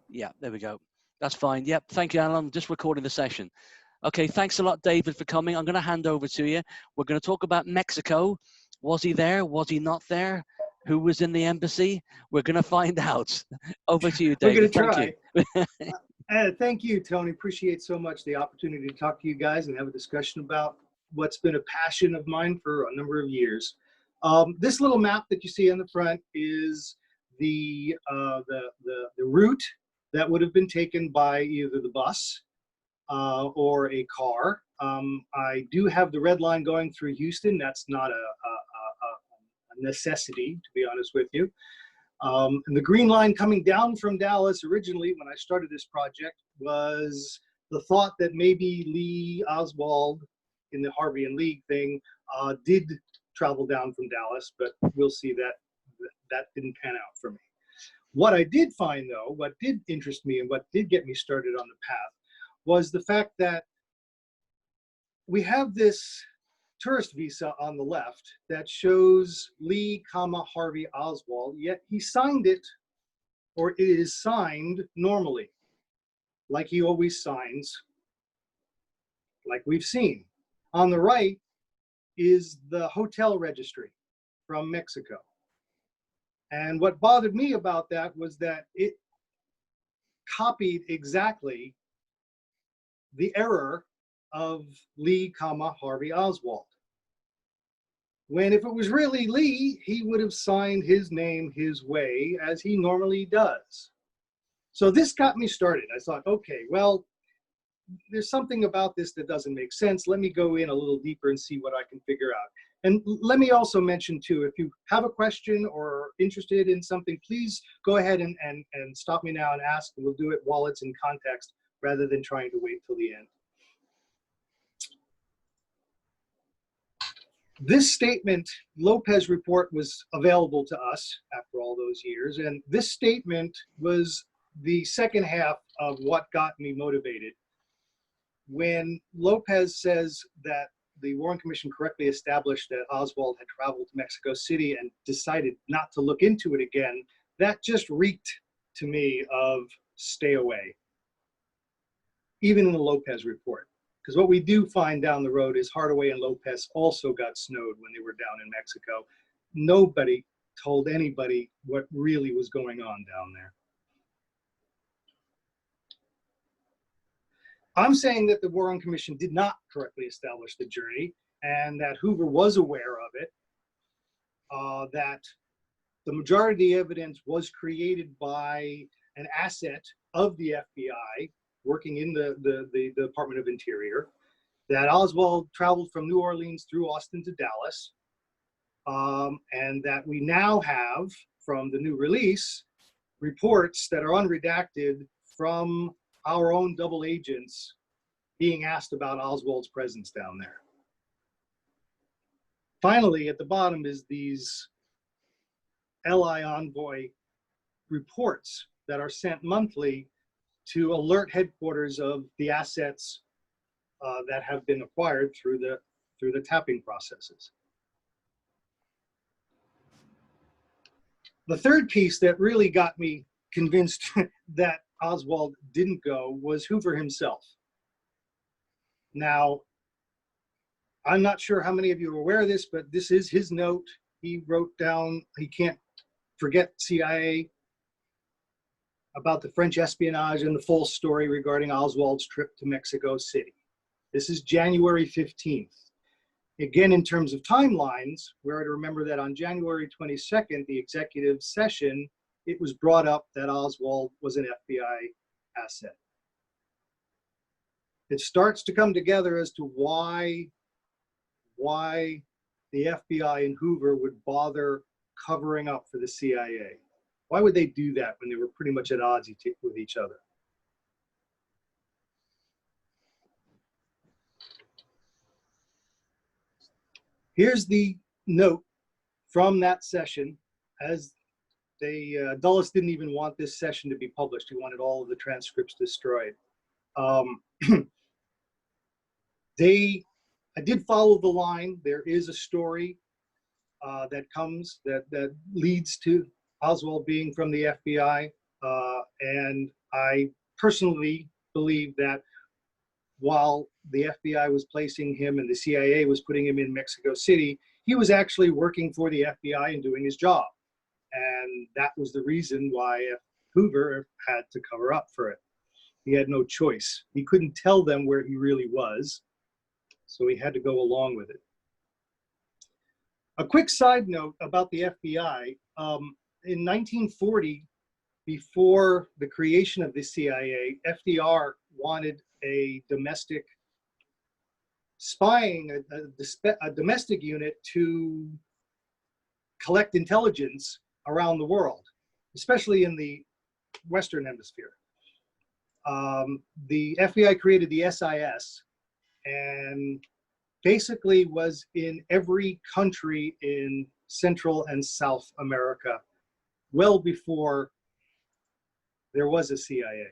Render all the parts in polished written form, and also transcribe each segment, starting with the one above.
Yeah, there we go. That's fine. Yep. Thank you, Alan. I'm just recording the session. Okay. Thanks a lot, David, for coming. I'm going to hand over to you. We're going to talk about Mexico. Was he there? Was he not there? Who was in the embassy? We're going to find out. Over to you, We're going David. to Thank try. you. Thank you, Tony. Appreciate so much the opportunity to talk to you guys and have a discussion about what's been a passion of mine for a number of years. This little map that you see on the front is the route that would have been taken by either the bus or a car. I do have the red line going through Houston. That's not a necessity, to be honest with you. And the green line coming down from Dallas originally, when I started this project, was the thought that maybe Lee Oswald in the Harvey and Lee thing did travel down from Dallas, but we'll see that didn't pan out for me. What I did find, though, what did interest me and what did get me started on the path was the fact that we have this tourist visa on the left that shows Lee, Harvey Oswald, yet he signed it, or it is signed normally, like he always signs, like we've seen. On the right is the hotel registry from Mexico. And what bothered me about that was that it copied exactly the error of Lee, Harvey Oswald. When if it was really Lee, he would have signed his name his way as he normally does. So this got me started. I thought, okay, well, there's something about this that doesn't make sense. Let me go in a little deeper and see what I can figure out. And let me also mention too, if you have a question or are interested in something, please go ahead and stop me now and ask, and we'll do it while it's in context rather than trying to wait till the end. This statement, Lopez report, was available to us after all those years, and this statement was the second half of what got me motivated. When Lopez says that the Warren Commission correctly established that Oswald had traveled to Mexico City and decided not to look into it again, that just reeked to me of stay away, even in the Lopez report. Because what we do find down the road is Hardaway and Lopez also got snowed when they were down in Mexico. Nobody told anybody what really was going on down there. I'm saying that the Warren Commission did not correctly establish the journey and that Hoover was aware of it, that the majority of the evidence was created by an asset of the FBI working in the Department of Interior, that Oswald traveled from New Orleans through Austin to Dallas, and that we now have, from the new release, reports that are unredacted from our own double agents being asked about Oswald's presence down there. Finally, at the bottom is these LI Envoy reports that are sent monthly to alert headquarters of the assets that have been acquired through the tapping processes. The third piece that really got me convinced that Oswald didn't go was Hoover himself. Now, I'm not sure how many of you are aware of this, but this is his note. He wrote down, he can't forget CIA, about the French espionage and the false story regarding Oswald's trip to Mexico City. This is January 15th. Again, in terms of timelines, we're to remember that on January 22nd, the executive session, it was brought up that Oswald was an FBI asset. It starts to come together as to why the FBI and Hoover would bother covering up for the CIA. Why would they do that when they were pretty much at odds with each other? Here's the note from that session. As Dulles didn't even want this session to be published. He wanted all of the transcripts destroyed. I did follow the line. There is a story that leads to Oswald being from the FBI. And I personally believe that while the FBI was placing him and the CIA was putting him in Mexico City, he was actually working for the FBI and doing his job. And that was the reason why Hoover had to cover up for it. He had no choice. He couldn't tell them where he really was, so he had to go along with it. A quick side note about the FBI. In 1940, before the creation of the CIA, FDR wanted a domestic spying, a domestic unit to collect intelligence around the world, especially in the Western Hemisphere. The FBI created the SIS and basically was in every country in Central and South America well before there was a CIA.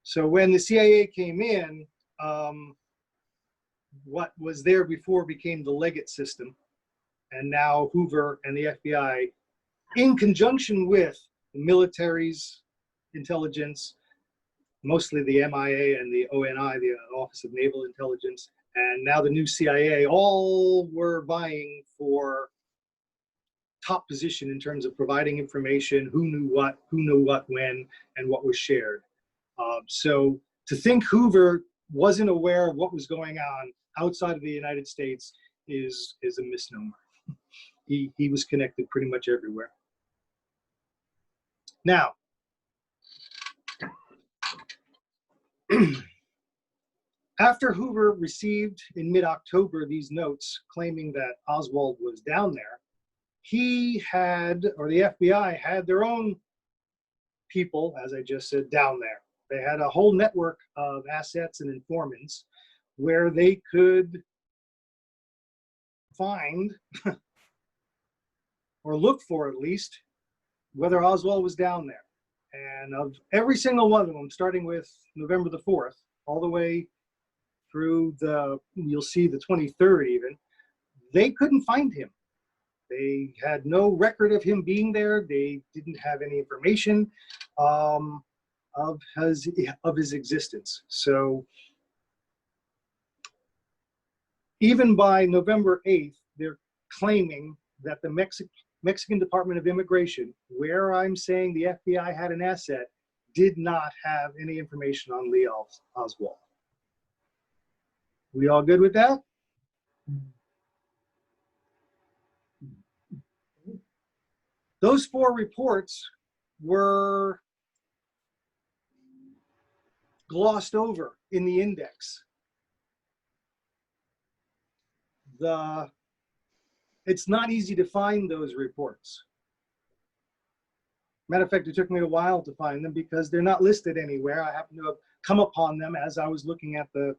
So when the CIA came in, what was there before became the Leggett system. And now Hoover and the FBI, in conjunction with the military's intelligence, mostly the MIA and the ONI, the Office of Naval Intelligence, and now the new CIA, all were vying for top position in terms of providing information, who knew what when, and what was shared. So to think Hoover wasn't aware of what was going on outside of the United States is a misnomer. He was connected pretty much everywhere. Now, after Hoover received in mid-October these notes claiming that Oswald was down there, he had, or the FBI had their own people, as I just said, down there. They had a whole network of assets and informants where they could find, or look for at least, whether Oswald was down there. And of every single one of them, starting with November the 4th, all the way through you'll see the 23rd even, they couldn't find him. They had no record of him being there. They didn't have any information of his existence. So even by November 8th, they're claiming that the Mexican Department of Immigration, where I'm saying the FBI had an asset, did not have any information on Lee Oswald. We all good with that? Those 4 reports were glossed over in the index. It's not easy to find those reports. Matter of fact, it took me a while to find them because they're not listed anywhere. I happen to have come upon them as I was looking at the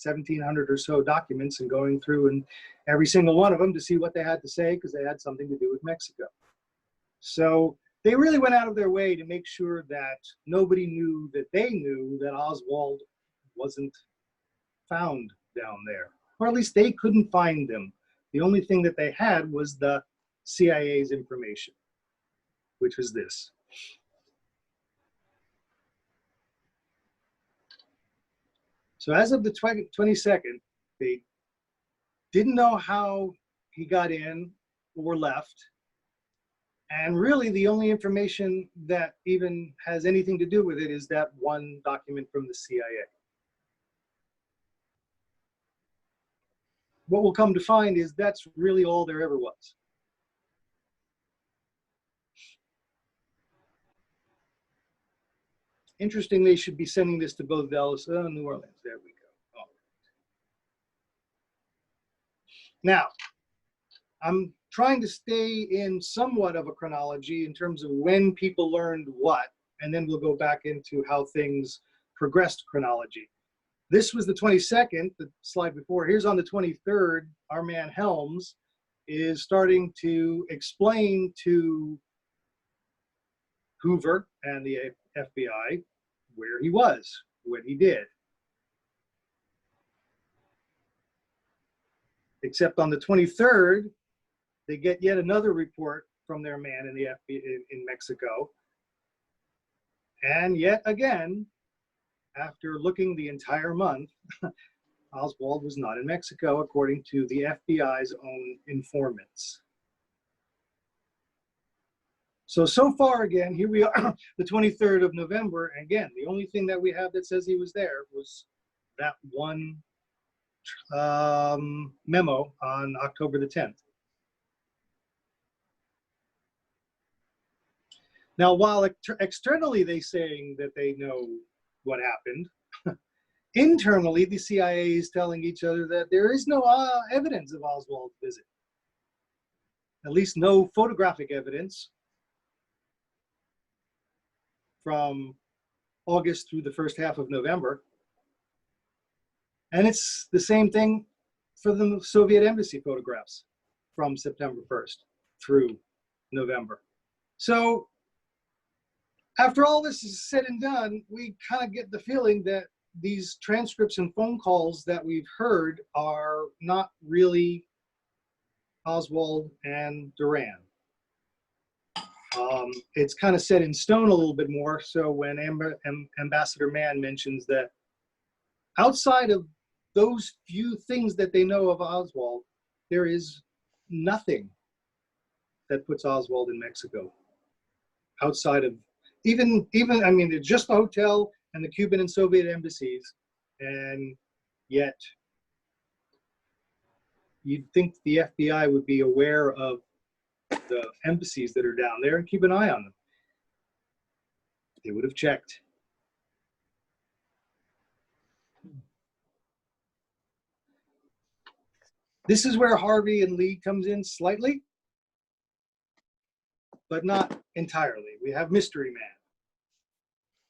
1,700 or so documents and going through and every single one of them to see what they had to say because they had something to do with Mexico. So they really went out of their way to make sure that nobody knew that they knew that Oswald wasn't found down there, or at least they couldn't find them. The only thing that they had was the CIA's information, which was this. So as of the 22nd, they didn't know how he got in or left. And really the only information that even has anything to do with it is that one document from the CIA. What we'll come to find is that's really all there ever was. Interesting, they should be sending this to both Dallas and New Orleans. There we go. Oh. Now, I'm trying to stay in somewhat of a chronology in terms of when people learned what, and then we'll go back into how things progressed chronology. This was the 22nd, the slide before. Here's on the 23rd, our man Helms is starting to explain to Hoover and the FBI where he was, what he did. Except on the 23rd, they get yet another report from their man in the FBI in Mexico, And yet again, after looking the entire month, Oswald was not in Mexico, according to the FBI's own informants. So far, again, here we are, the 23rd of November. And again, the only thing that we have that says he was there was that one memo on October the 10th. Now, while externally they're saying that they know what happened, internally the CIA is telling each other that there is no evidence of Oswald's visit. At least no photographic evidence from August through the first half of November. And it's the same thing for the Soviet embassy photographs from September 1st through November. So after all this is said and done, we kind of get the feeling that these transcripts and phone calls that we've heard are not really Oswald and Duran. It's kind of set in stone a little bit more. So when Ambassador Mann mentions that outside of those few things that they know of Oswald, there is nothing that puts Oswald in Mexico. Outside of even I mean, it's just the hotel and the Cuban and Soviet embassies, and yet you'd think the FBI would be aware of the embassies that are down there and keep an eye on them. They would have checked. This is where Harvey and Lee comes in slightly, but not entirely. We have Mystery Man.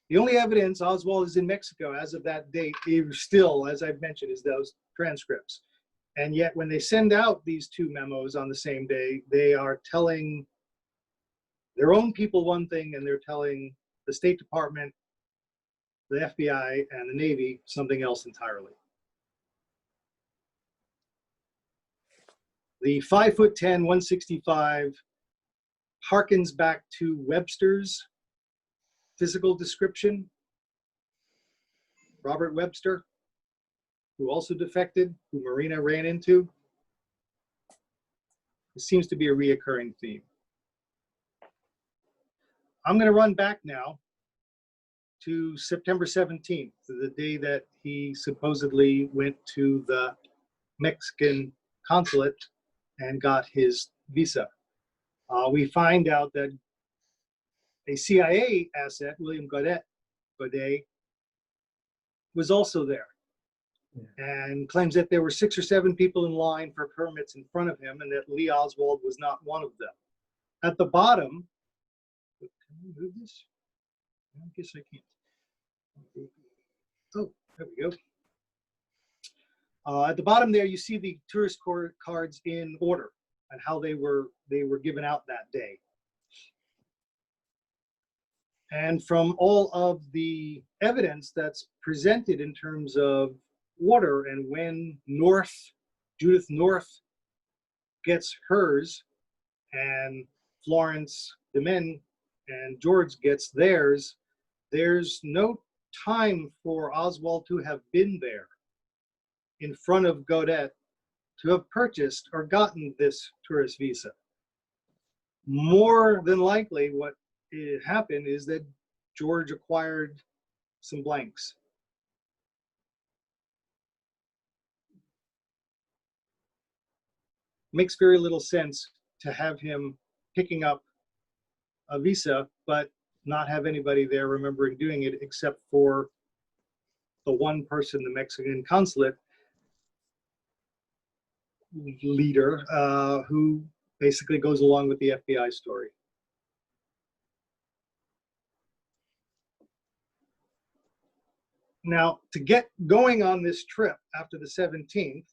The only evidence Oswald is in Mexico as of that date, still, as I've mentioned, is those transcripts. And yet when they send out these two memos on the same day, they are telling their own people one thing, and they're telling the State Department, the FBI, and the Navy something else entirely. The 5'10", 165 harkens back to Webster's physical description. Robert Webster, who also defected, who Marina ran into. It seems to be a reoccurring theme. I'm going to run back now to September 17th, the day that he supposedly went to the Mexican consulate and got his visa. We find out that a CIA asset, William Godet, was also there, and claims that there were 6 or 7 people in line for permits in front of him, and that Lee Oswald was not one of them. At the bottom, can I move this? I guess I can't. Oh, there we go. At the bottom there, you see the tourist cards in order and how they were given out that day. And from all of the evidence that's presented in terms of order and when Judith North gets hers and Florence DeMen and George gets theirs, there's no time for Oswald to have been there in front of Godet to have purchased or gotten this tourist visa. More than likely, what happened is that George acquired some blanks. Makes very little sense to have him picking up a visa, but not have anybody there remembering doing it except for the one person, the Mexican consulate leader, who basically goes along with the FBI story. Now, to get going on this trip after the 17th,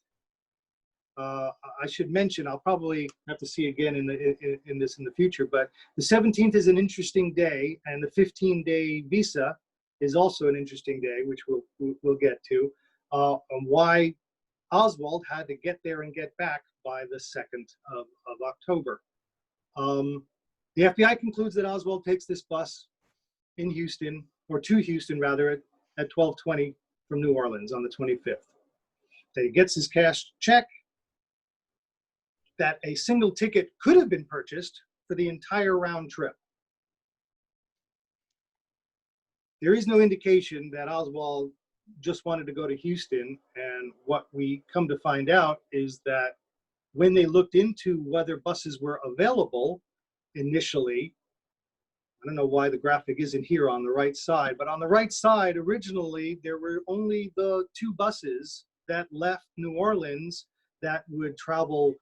I should mention, I'll probably have to see again in the future, but the 17th is an interesting day, and the 15-day visa is also an interesting day, which we'll get to, on why Oswald had to get there and get back by the 2nd of October. The FBI concludes that Oswald takes this bus in Houston, or to Houston rather, at 12:20 from New Orleans on the 25th. That he gets his cash check, that a single ticket could have been purchased for the entire round trip. There is no indication that Oswald just wanted to go to Houston, and what we come to find out is that when they looked into whether buses were available initially, I don't know why the graphic isn't here on the right side, but on the right side, originally, there were only the 2 buses that left New Orleans that would travel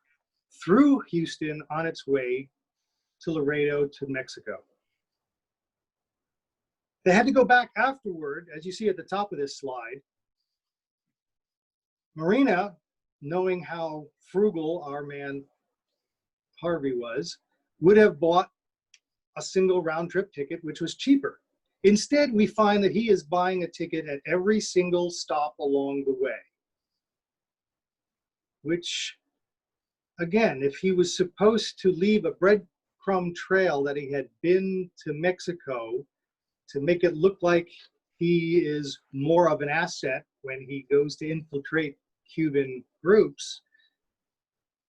through Houston on its way to Laredo to Mexico. They had to go back afterward, as you see at the top of this slide. Marina, knowing how frugal our man Harvey was, would have bought a single round trip ticket, which was cheaper. Instead, we find that he is buying a ticket at every single stop along the way. Which, again, if he was supposed to leave a breadcrumb trail that he had been to Mexico to make it look like he is more of an asset when he goes to infiltrate Cuban groups,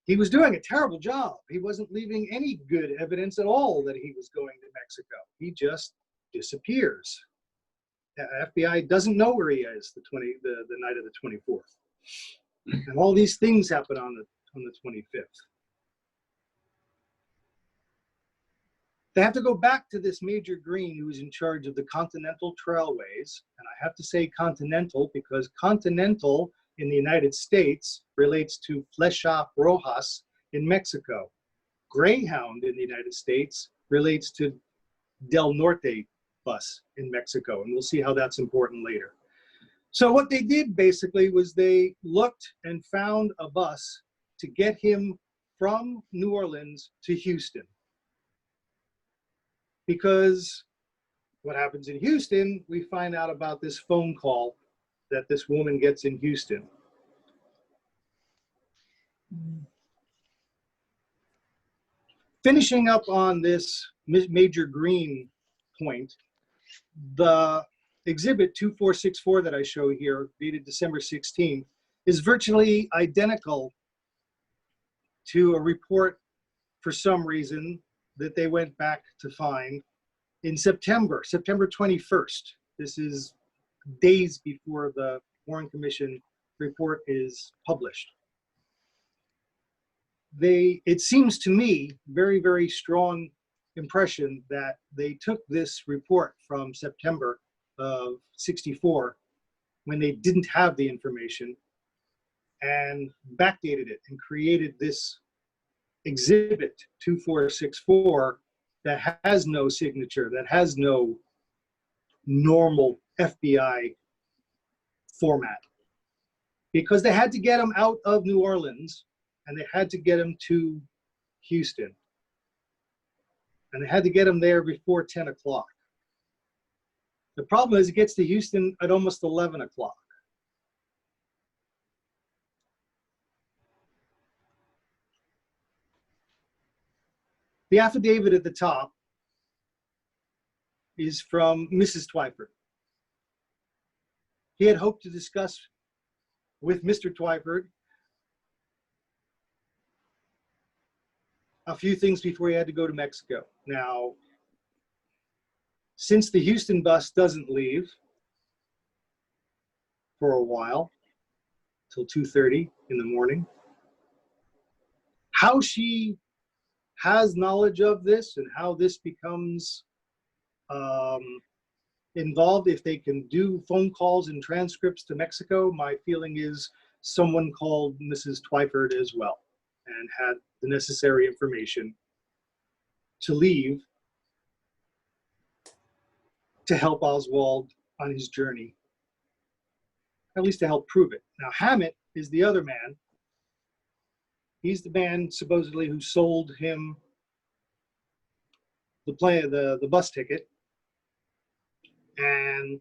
he was doing a terrible job. He wasn't leaving any good evidence at all that he was going to Mexico. He just disappears. The FBI doesn't know where he is the night of the 24th. And all these things happen on the 25th. They have to go back to this Major Green, who was in charge of the Continental Trailways. And I have to say Continental because Continental in the United States relates to Flecha Rojas in Mexico. Greyhound in the United States relates to Del Norte bus in Mexico. And we'll see how that's important later. So what they did basically was they looked and found a bus to get him from New Orleans to Houston. Because what happens in Houston, we find out about this phone call that this woman gets in Houston. Finishing up on this Major Green point, the exhibit 2464 that I show here, dated December 16th, is virtually identical to a report, for some reason, that they went back to find in September 21st. This is days before the Warren Commission report is published. It seems to me, very, very strong impression that they took this report from September of '64, when they didn't have the information, and backdated it and created this exhibit 2464 that has no signature, that has no normal FBI format, because they had to get him out of New Orleans and they had to get him to Houston, and they had to get him there before 10 o'clock. The problem is it gets to Houston at almost 11 o'clock. The affidavit at the top is from Mrs. Twyford. He had hoped to discuss with Mr. Twyford a few things before he had to go to Mexico. Now, since the Houston bus doesn't leave for a while, till 2:30 in the morning, how she has knowledge of this and how this becomes involved, if they can do phone calls and transcripts to Mexico, my feeling is someone called Mrs. Twyford as well and had the necessary information to leave to help Oswald on his journey, at least to help prove it. Now, Hammett is the other man. He's the man supposedly who sold him the bus ticket, and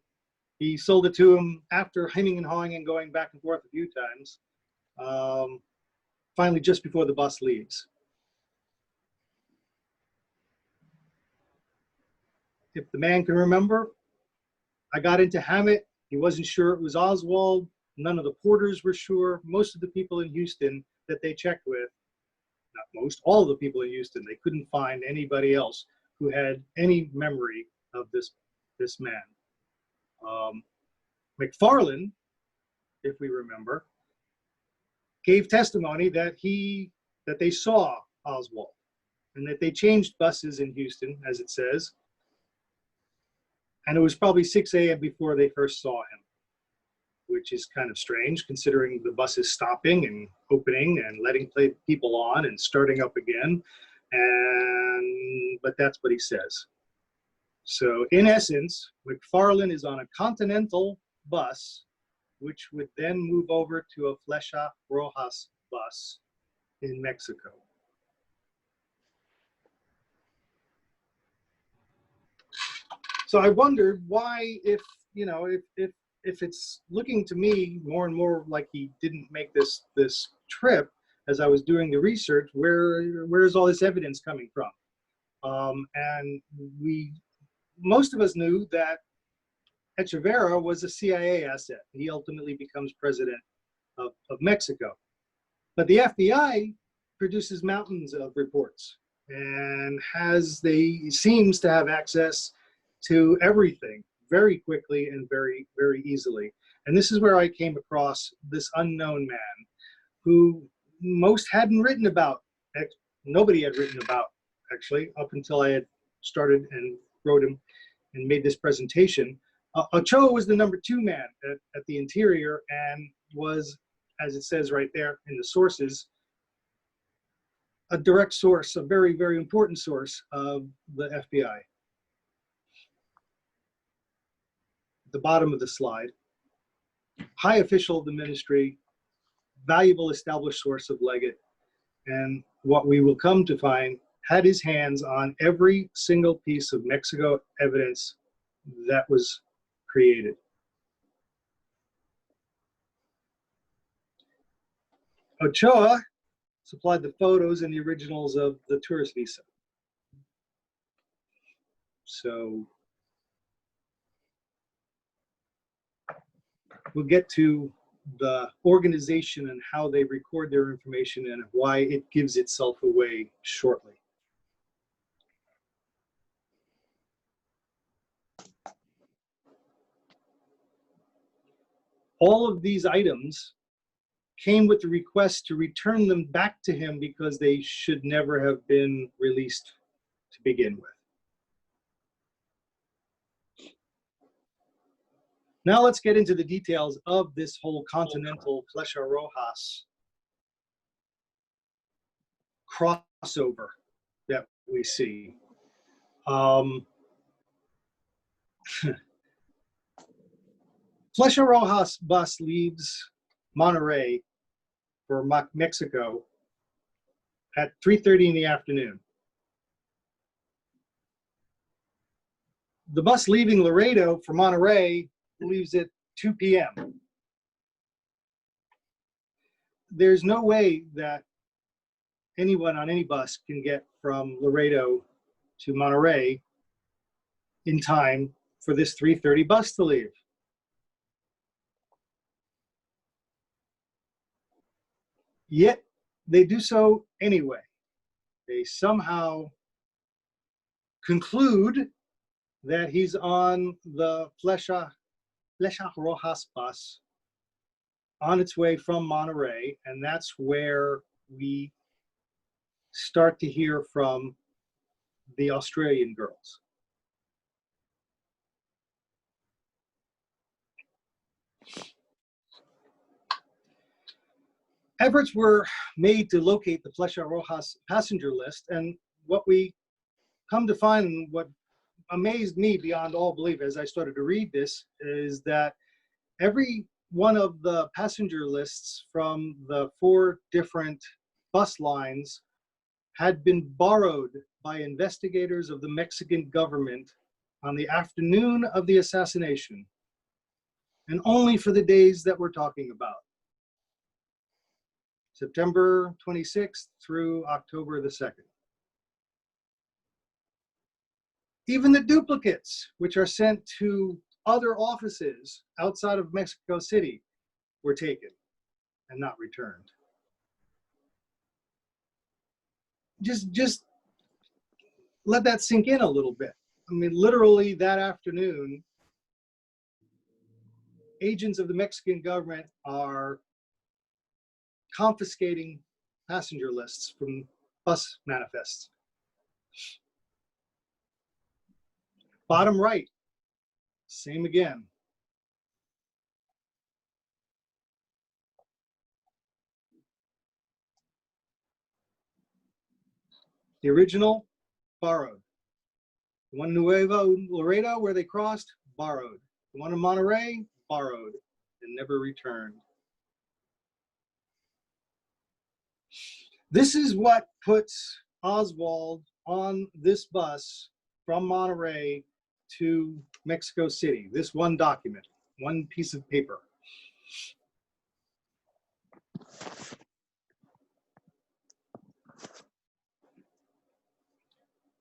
he sold it to him after hemming and hawing and going back and forth a few times, finally just before the bus leaves. if the man can remember, I got into Hammett. He wasn't sure it was Oswald. None of the porters were sure. Most of the people in Houston that they checked with, not most, all of the people in Houston, they couldn't find anybody else who had any memory of this man. McFarland, if we remember, gave testimony that they saw Oswald and that they changed buses in Houston, as it says. And it was probably 6 a.m. before they first saw him, which is kind of strange considering the buses stopping and opening and letting people on and starting up again. But that's what he says. So in essence, McFarland is on a Continental bus, which would then move over to a Flecha Rojas bus in Mexico. So I wondered why, if it's looking to me more and more like he didn't make this trip, as I was doing the research, where is all this evidence coming from? And most of us knew that Echeverria was a CIA asset. He ultimately becomes president of Mexico. But the FBI produces mountains of reports and seems to have access to everything very quickly and very, very easily. And this is where I came across this unknown man who most hadn't written about. Nobody had written about, actually, up until I had started and wrote him and made this presentation. Ochoa was the #2 man at the Interior and was, as it says right there in the sources, a direct source, a very, very important source of the FBI. The bottom of the slide, high official of the ministry, valuable established source of legate, and what we will come to find had his hands on every single piece of Mexico evidence that was created. Ochoa supplied the photos and the originals of the tourist visa. So we'll get to the organization and how they record their information and why it gives itself away shortly. All of these items came with the request to return them back to him because they should never have been released to begin with. Now let's get into the details of this whole Continental Flecha Rojas crossover that we see. Flecha Rojas bus leaves Monterrey for Mexico at 3:30 in the afternoon. The bus leaving Laredo for Monterrey leaves at 2 p.m. There's no way that anyone on any bus can get from Laredo to Monterrey in time for this 3:30 bus to leave. Yet they do so anyway. They somehow conclude that he's on the Flecha Rojas bus on its way from Monterrey, and that's where we start to hear from the Australian girls. Efforts were made to locate the Flecha Rojas passenger list, and what we come to find, and what amazed me beyond all belief as I started to read this, is that every one of the passenger lists from the 4 different bus lines had been borrowed by investigators of the Mexican government on the afternoon of the assassination, and only for the days that we're talking about. September 26th through October the 2nd. Even the duplicates, which are sent to other offices outside of Mexico City, were taken and not returned. Just let that sink in a little bit. I mean, literally that afternoon, agents of the Mexican government are confiscating passenger lists from bus manifests. Bottom right, same again. The original, borrowed. The one in Nuevo Laredo where they crossed, borrowed. The one in Monterey, borrowed and never returned. This is what puts Oswald on this bus from Monterey to Mexico City. This one document, one piece of paper.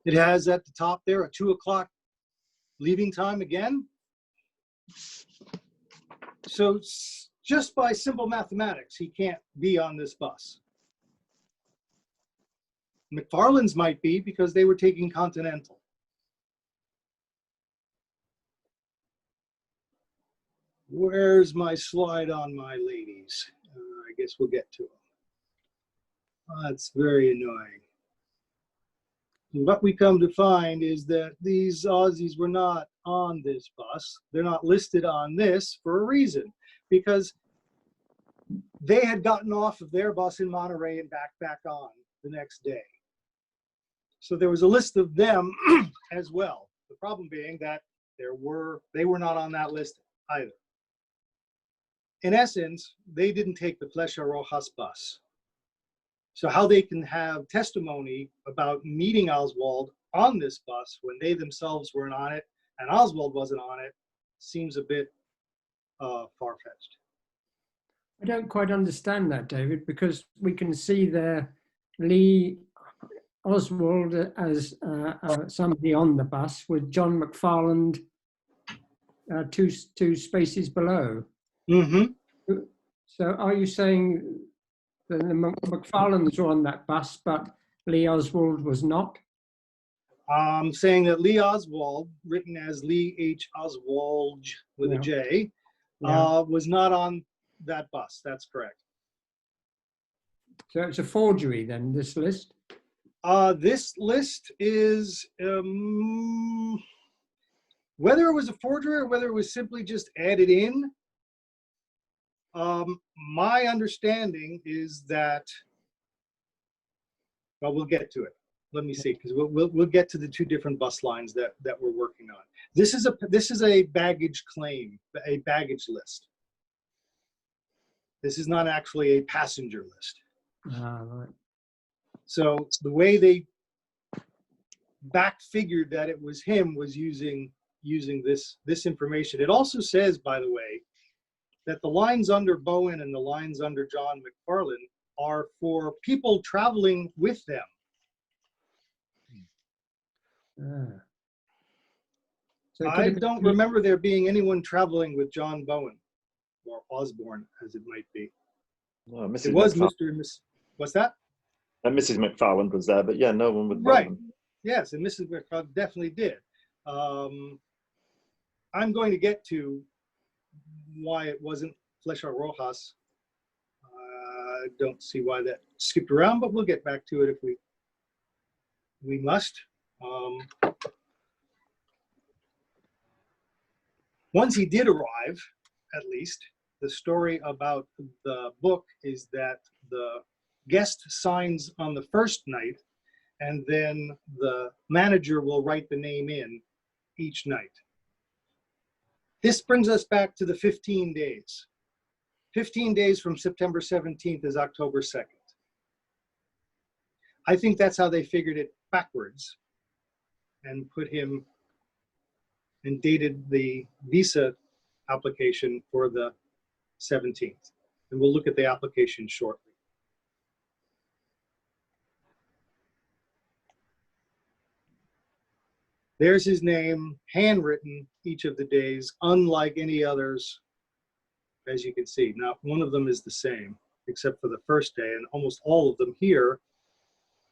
It has at the top there a 2 o'clock leaving time again. So just by simple mathematics, he can't be on this bus. McFarland's might be because they were taking Continental. Where's my slide on my ladies? I guess we'll get to them. That's very annoying. And what we come to find is that these Aussies were not on this bus. They're not listed on this for a reason, because they had gotten off of their bus in Monterey and back on the next day. So there was a list of them as well. The problem being that they were not on that list either. In essence, they didn't take the Flecha Rojas bus. So how they can have testimony about meeting Oswald on this bus when they themselves weren't on it and Oswald wasn't on it seems a bit far-fetched. I don't quite understand that, David, because we can see there Lee Oswald as somebody on the bus with John McFarland two spaces below. Mm-hmm. So are you saying that the McFarlands were on that bus, but Lee Oswald was not? I'm saying that Lee Oswald, written as Lee H. Oswald with a J, was not on that bus. That's correct. So it's a forgery then, this list? This list is, whether it was a forgery or whether it was simply just added in, my understanding is that, well, we'll get to it. Let me see, because we'll get to the two different bus lines that we're working on. This is a baggage claim, a baggage list. This is not actually a passenger list. Right. So the way they back figured that it was him was using this information. It also says, by the way, that the lines under Bowen and the lines under John McFarland are for people traveling with them. So I don't remember there being anyone traveling with John Bowen, or Osborne, as it might be. No, Mrs. It was McFarland. Mr. and Miss. What's that? And Mrs. McFarland was there, but yeah, no one with Right. Bowen. Yes, and Mrs. McFarland definitely did. I'm going to get to why it wasn't Flecha Rojas. I don't see why that skipped around, but we'll get back to it if we must. Once he did arrive, at least, the story about the book is that the guest signs on the first night, and then the manager will write the name in each night. This brings us back to the 15 days. 15 days from September 17th is October 2nd. I think that's how they figured it backwards and put him and dated the visa application for the 17th. And we'll look at the application shortly. There's his name, handwritten each of the days, unlike any others, as you can see. Now, one of them is the same, except for the first day, and almost all of them here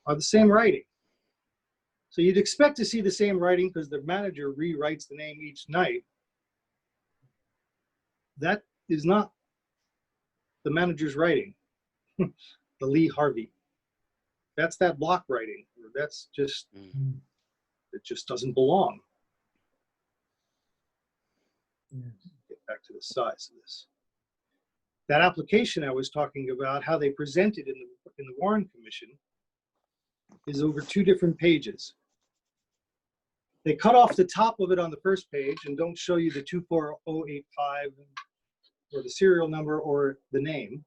are the same writing. So you'd expect to see the same writing because the manager rewrites the name each night. That is not the manager's writing, the Lee Harvey. That's that block writing. That's just, it just doesn't belong. Get back to the size of this. That application I was talking about, how they presented in the Warren Commission, is over 2 different pages. They cut off the top of it on the first page and don't show you the 24085 or the serial number or the name.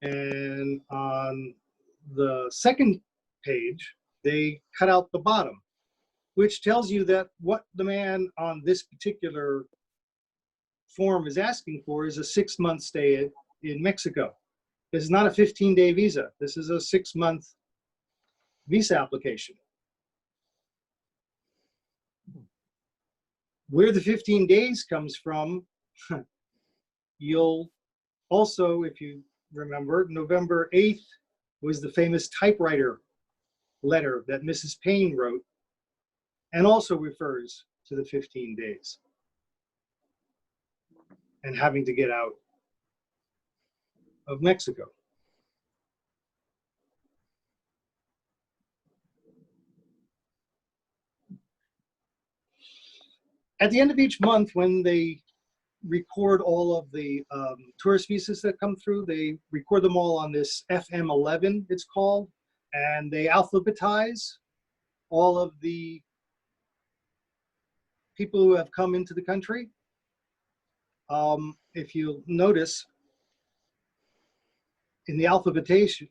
And on the second page, they cut out the bottom, which tells you that what the man on this particular form is asking for is a 6-month stay in Mexico. This is not a 15-day visa. This is a 6-month visa application. Where the 15 days comes from, you'll also, if you remember, November 8th was the famous typewriter letter that Mrs. Payne wrote, and also refers to the 15 days and having to get out of Mexico. At the end of each month, when they record all of the tourist visas that come through, they record them all on this FM11, it's called, and they alphabetize all of the people who have come into the country. If you notice, in the alphabetization,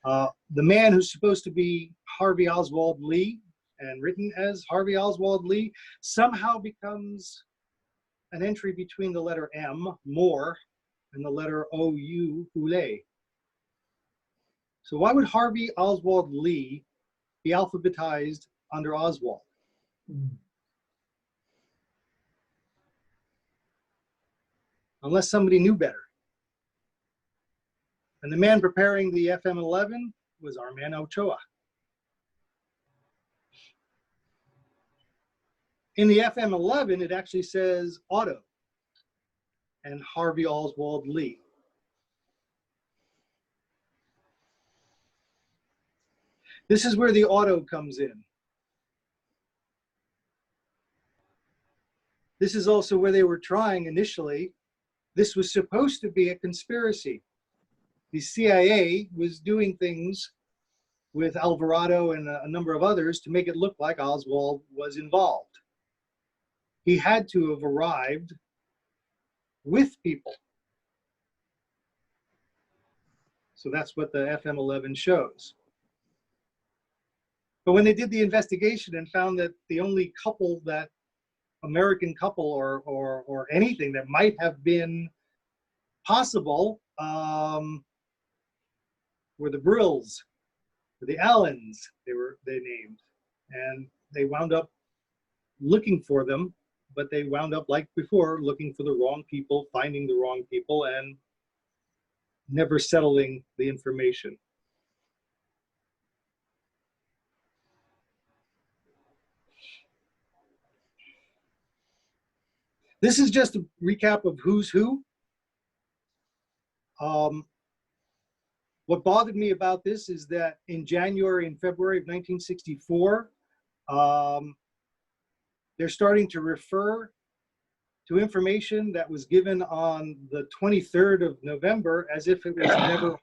the man who's supposed to be Harvey Oswald Lee and written as Harvey Oswald Lee somehow becomes an entry between the letter M, Moore, and the letter O-U, Ule. So why would Harvey Oswald Lee be alphabetized under Oswald? Unless somebody knew better. And the man preparing the FM11 was our man Ochoa. In the FM11, it actually says Otto and Harvey Oswald Lee. This is where the auto comes in. This is also where they were trying initially. This was supposed to be a conspiracy. The CIA was doing things with Alvarado and a number of others to make it look like Oswald was involved. He had to have arrived with people. So that's what the FM11 shows. But when they did the investigation and found that the only couple that, American couple or anything that might have been possible were the Brills, the Allens, they named. And they wound up looking for them, but they wound up, like before, looking for the wrong people, finding the wrong people, and never settling the information. This is just a recap of who's who. What bothered me about this is that in January and February of 1964, they're starting to refer to information that was given on the 23rd of November as if it was never.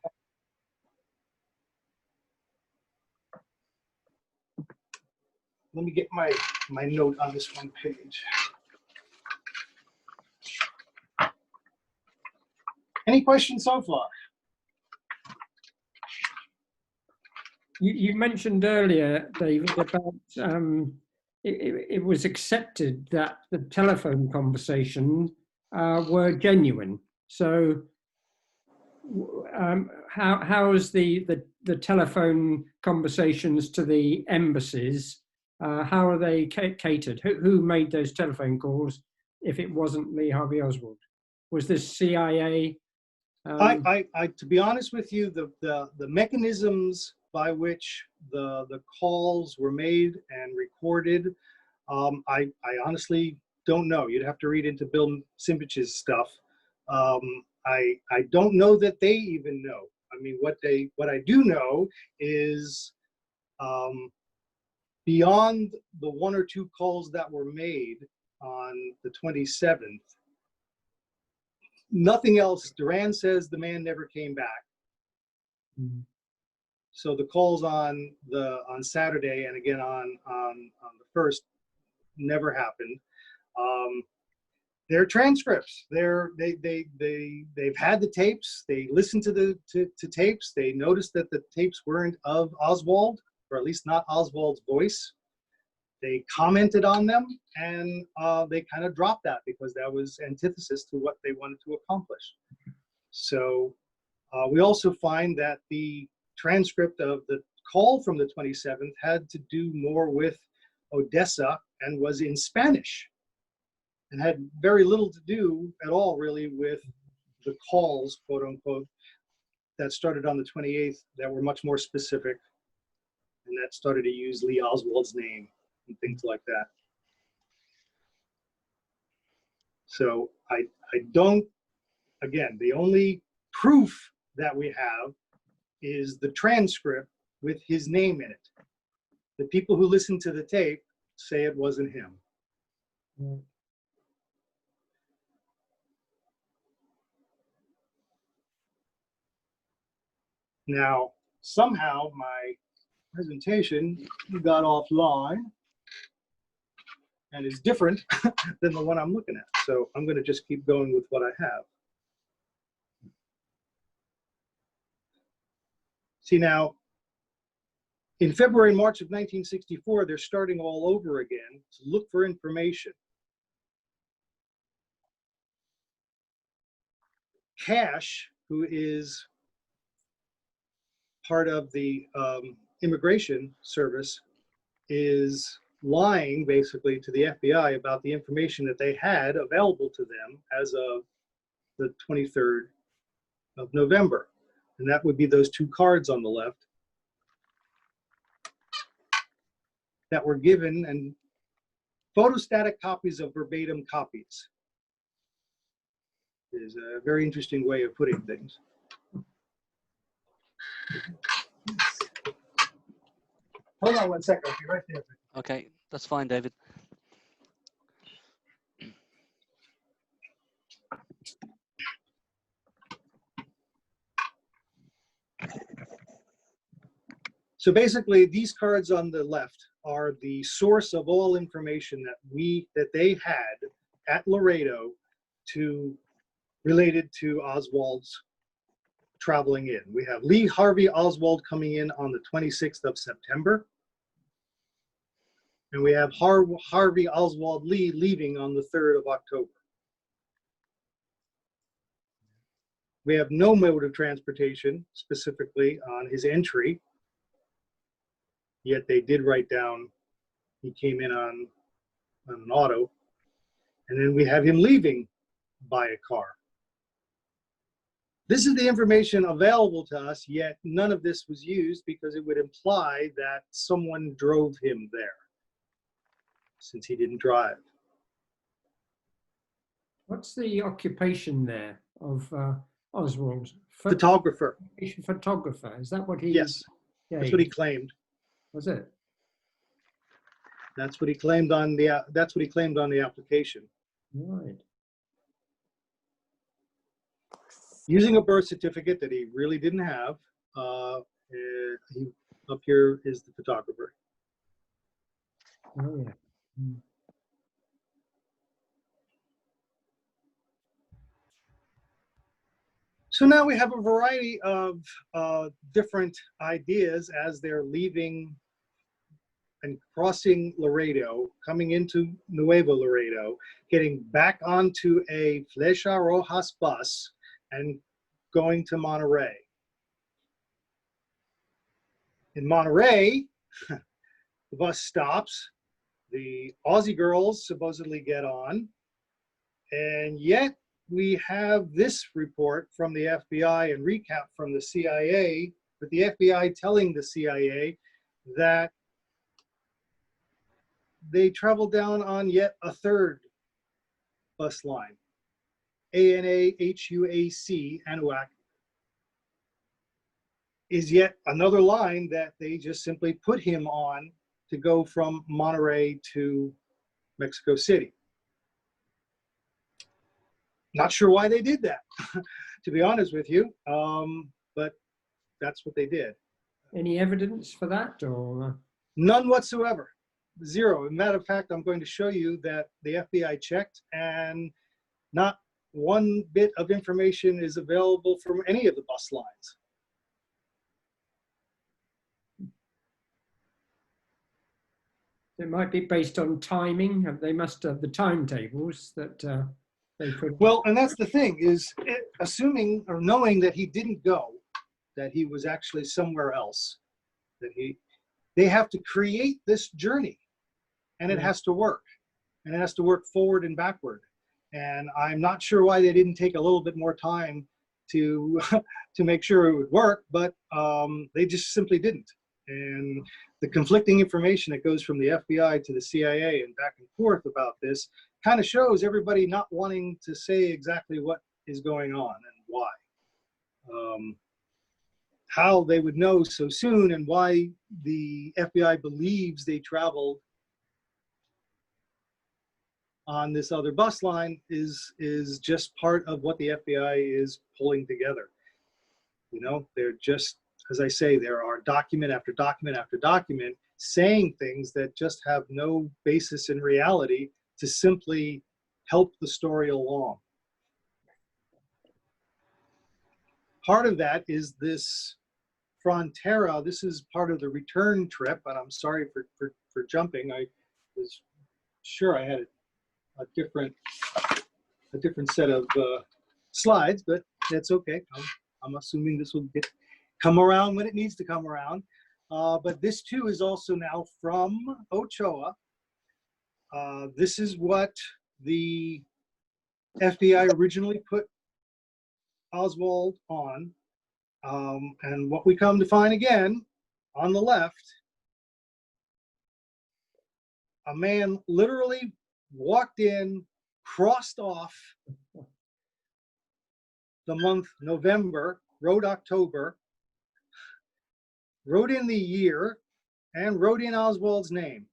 Let me get my note on this one page. Any questions so far? You mentioned earlier, David, about it was accepted that the telephone conversations were genuine. So how is the telephone conversations to the embassies? How are they catered? Who made those telephone calls if it wasn't Lee Harvey Oswald? Was this CIA? To be honest with you, the mechanisms by which the calls were made and recorded, I honestly don't know. You'd have to read into Bill Simbich's stuff. I don't know that they even know. I mean, what I do know is beyond the one or two calls that were made on the 27th, nothing else. Duran says the man never came back. Mm-hmm. So the calls on Saturday and again on the first never happened. They're transcripts. They've had the tapes. They listened to the tapes. They noticed that the tapes weren't of Oswald, or at least not Oswald's voice. They commented on them, and they kind of dropped that because that was antithesis to what they wanted to accomplish. So we also find that the transcript of the call from the 27th had to do more with Odessa and was in Spanish and had very little to do at all really with the calls, quote unquote, that started on the 28th that were much more specific and that started to use Lee Oswald's name and things like that. So I don't, again, the only proof that we have is the transcript with his name in it. The people who listen to the tape say it wasn't him. Mm. Now, somehow my presentation got offline and is different than the one I'm looking at. So I'm going to just keep going with what I have. See now, in February and March of 1964, they're starting all over again to look for information. Cash, who is part of the immigration service, is lying basically to the FBI about the information that they had available to them as of the 23rd of November. And that would be those two cards on the left that were given, and photostatic copies of verbatim copies is a very interesting way of putting things. Hold on 1 second, I'll be right there. Okay, that's fine, David. So basically, these cards on the left are the source of all information that they had at Laredo related to Oswald's traveling in. We have Lee Harvey Oswald coming in on the 26th of September. And we have Harvey Oswald Lee leaving on the 3rd of October. We have no mode of transportation specifically on his entry, yet they did write down he came in on an auto. And then we have him leaving by a car. This is the information available to us, yet none of this was used because it would imply that someone drove him there, since he didn't drive. What's the occupation there of Oswald? Photographer. Photographer. Is that what he? Yes, Yeah, that's what he claimed. Was it? That's what he claimed on the. That's what he claimed on the application. Right. Using a birth certificate that he really didn't have. Up here is the photographer. Oh yeah. Mm. So now we have a variety of different ideas as they're leaving and crossing Laredo, coming into Nuevo Laredo, getting back onto a Flecha Rojas bus and going to Monterey. In Monterey, the bus stops. The Aussie girls supposedly get on. And yet we have this report from the FBI and recap from the CIA, with the FBI telling the CIA that they traveled down on yet a third bus line, ANAHUAC, Anuak, is yet another line that they just simply put him on to go from Monterey to Mexico City. Not sure why they did that, to be honest with you, but that's what they did. Any evidence for that, or? None whatsoever. Zero. As a matter of fact, I'm going to show you that the FBI checked and not one bit of information is available from any of the bus lines. It might be based on timing. They must have the timetables that they put. Well, and that's the thing is, assuming or knowing that he didn't go, that he was actually somewhere else, that they have to create this journey, and it has to work, and it has to work forward and backward. And I'm not sure why they didn't take a little bit more time to to make sure it would work, but they just simply didn't. And the conflicting information that goes from the FBI to the CIA and back and forth about this kind of shows everybody not wanting to say exactly what is going on and why. How they would know so soon and why the FBI believes they traveled on this other bus line is just part of what the FBI is pulling together. You know, they're just, as I say, there are document after document after document saying things that just have no basis in reality to simply help the story along. Part of that is this Frontera. This is part of the return trip, and I'm sorry for jumping. I was sure I had a different set of slides, but that's okay. I'm assuming this will come around when it needs to come around. But this too is also now from Ochoa. This is what the FBI originally put Oswald on. And what we come to find again, on the left, a man literally walked in, crossed off the month November, wrote October, wrote in the year, and wrote in Oswald's name.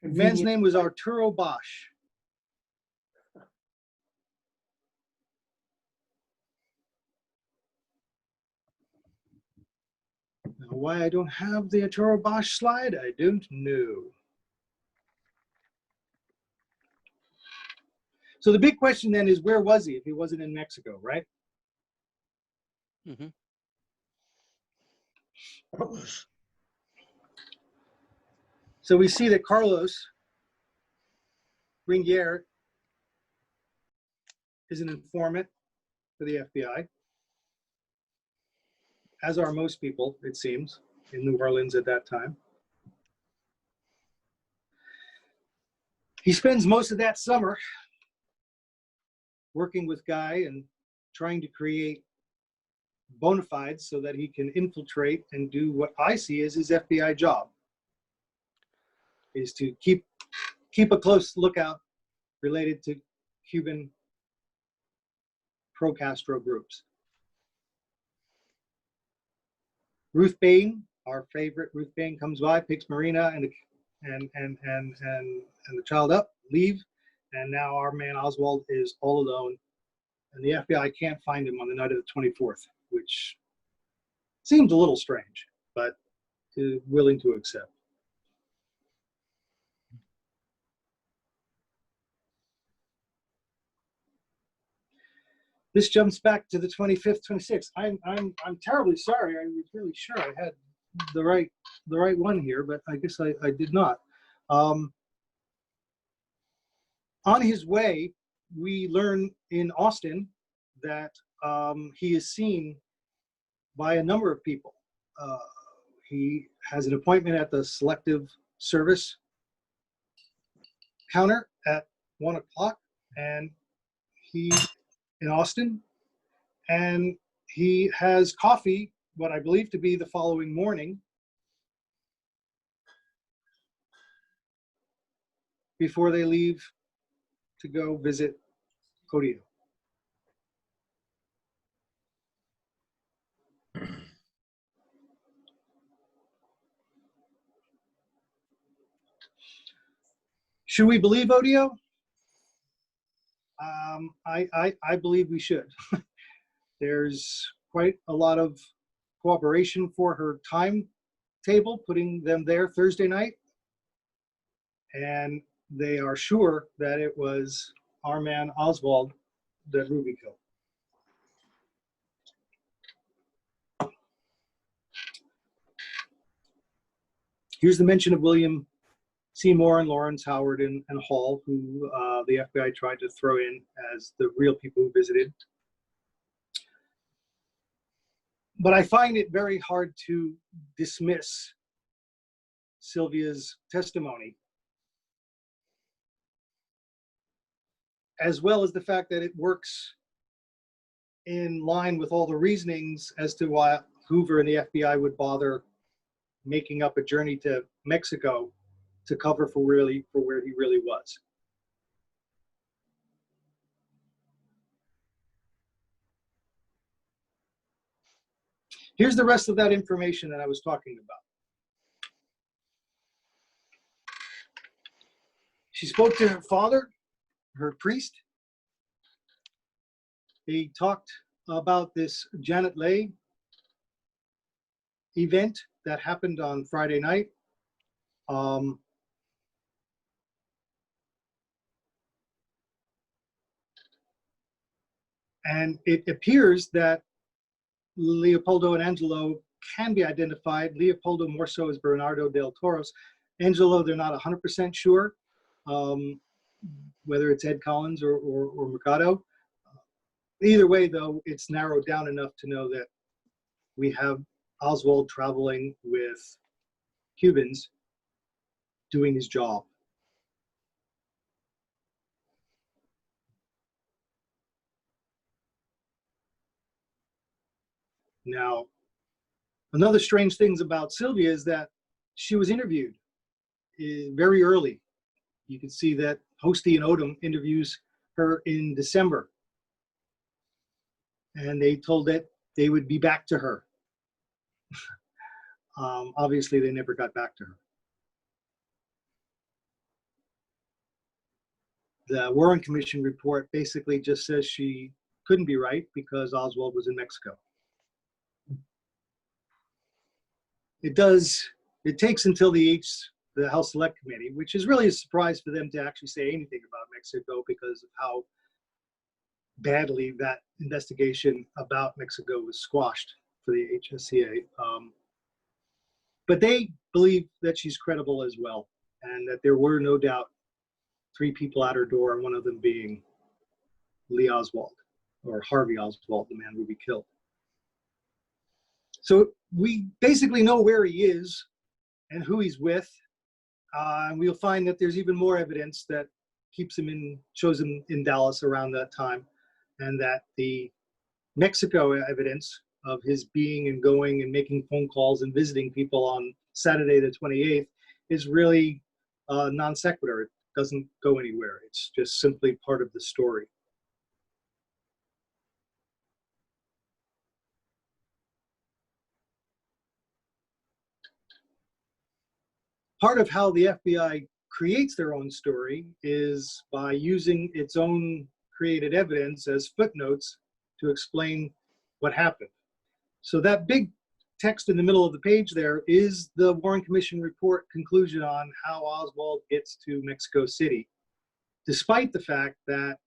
The man's name was Arturo Bosch. Now, why I don't have the Arturo Bosch slide, I don't know. So the big question then is, where was he if he wasn't in Mexico, right? Mm-hmm. So we see that Carlos Ringier is an informant for the FBI, as are most people, it seems, in New Orleans at that time. He spends most of that summer working with Guy and trying to create bona fides so that he can infiltrate and do what I see as his FBI job, is to keep a close lookout related to Cuban pro-Castro groups. Ruth Bain, our favorite, Ruth Bain comes by, picks Marina and the child up, leave, and now our man Oswald is all alone, and the FBI can't find him on the night of the 24th, which seems a little strange, but willing to accept. This jumps back to the 25th, 26th. I'm terribly sorry. I was really sure I had the right one here, but I guess I did not. On his way, we learn in Austin that he is seen by a number of people. He has an appointment at the Selective Service counter at 1 o'clock, and he's in Austin, and he has coffee, what I believe to be the following morning, before they leave to go visit Odio. Should we believe Odio? I believe we should. There's quite a lot of cooperation for her timetable, putting them there Thursday night. And they are sure that it was our man Oswald that Ruby killed. Here's the mention of William Seymour and Lawrence Howard and Hall, who the FBI tried to throw in as the real people who visited. But I find it very hard to dismiss Sylvia's testimony, as well as the fact that it works in line with all the reasonings as to why Hoover and the FBI would bother making up a journey to Mexico to cover for where he really was. Here's the rest of that information that I was talking about. She spoke to her father, her priest. They talked about this Janet Leigh event that happened on Friday night. And it appears that Leopoldo and Angelo can be identified. Leopoldo more so as Bernardo del Toros. Angelo, they're not 100% sure whether it's Ed Collins or Mercado. Either way, though, it's narrowed down enough to know that we have Oswald traveling with Cubans doing his job. Now, another strange thing about Sylvia is that she was interviewed very early. You can see that Hosty and Odom interviews her in December. And they told that they would be back to her. Obviously, they never got back to her. The Warren Commission report basically just says she couldn't be right because Oswald was in Mexico. It takes until the House Select Committee, which is really a surprise for them to actually say anything about Mexico because of how badly that investigation about Mexico was squashed for the HSCA. But they believe that she's credible as well, and that there were no doubt 3 people at her door, and one of them being Lee Oswald, or Harvey Oswald, the man Ruby killed. So we basically know where he is and who he's with, and we'll find that there's even more evidence that shows him in Dallas around that time, and that the Mexico evidence of his being and going and making phone calls and visiting people on Saturday the 28th is really non sequitur. It doesn't go anywhere. It's just simply part of the story. Part of how the FBI creates their own story is by using its own created evidence as footnotes to explain what happened. So that big text in the middle of the page there is the Warren Commission report conclusion on how Oswald gets to Mexico City, despite the fact that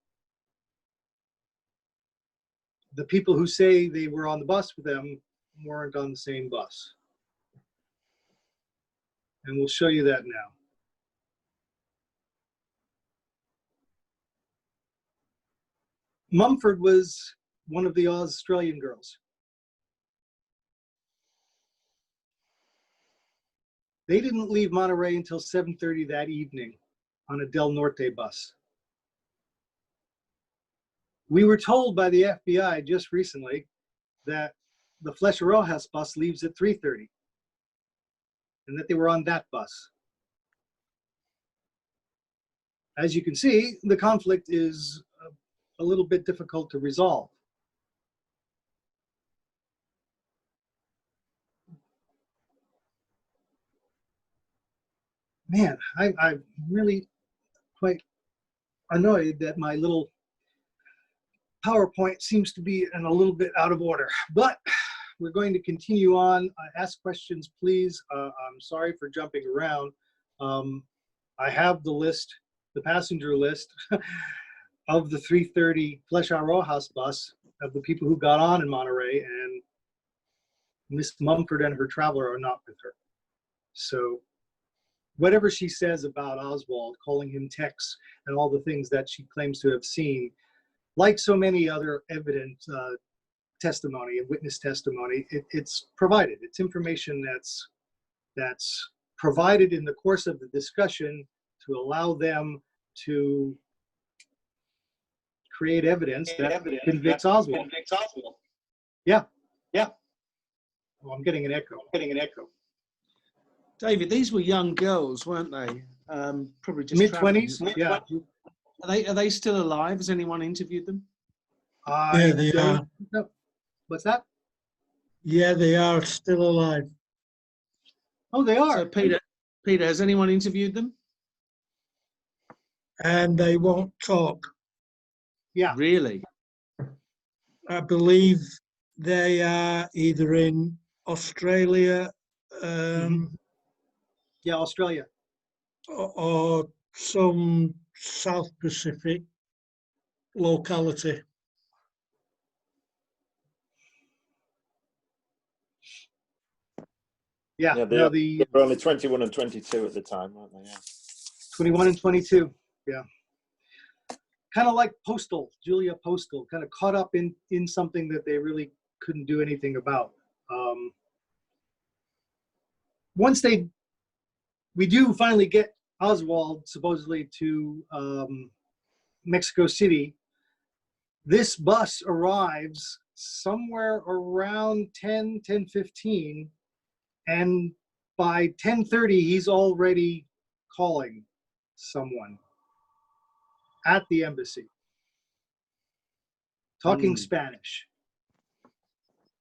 the people who say they were on the bus with them weren't on the same bus. And we'll show you that now. Mumford was one of the Australian girls. They didn't leave Monterey until 7:30 that evening on a Del Norte bus. We were told by the FBI just recently that the Flecha Rojas bus leaves at 3:30 and that they were on that bus. As you can see, the conflict is a little bit difficult to resolve. Man, I'm really quite annoyed that my little PowerPoint seems to be in a little bit out of order, but we're going to continue on. Ask questions, please. I'm sorry for jumping around. I have the list, the passenger list of the 3:30 Flecha Rojas bus of the people who got on in Monterey, and Miss Mumford and her traveler are not with her. So whatever she says about Oswald, calling him Tex, and all the things that she claims to have seen, like so many other evident testimony and witness testimony, it's provided. It's information that's provided in the course of the discussion to allow them to create evidence that convicts Oswald. Yeah. Yeah. Oh, I'm getting an echo. David, these were young girls, weren't they? Probably just Mid-20s. Yeah. Are they still alive? Has anyone interviewed them? Yeah, they are. No. What's that? Yeah, they are still alive. Oh, they are. So Peter, has anyone interviewed them? And they won't talk. Yeah. Really? I believe they are either in Australia Yeah, Australia. or some South Pacific locality. Yeah. Yeah, No, they were only 21 and 22 at the time, weren't they? Yeah. 21 and 22. Yeah. Kind of like Julia Postal, kind of caught up in something that they really couldn't do anything about. Once we do finally get Oswald supposedly to Mexico City, this bus arrives somewhere around 10:15, and by 10:30 he's already calling someone at the embassy, talking Spanish,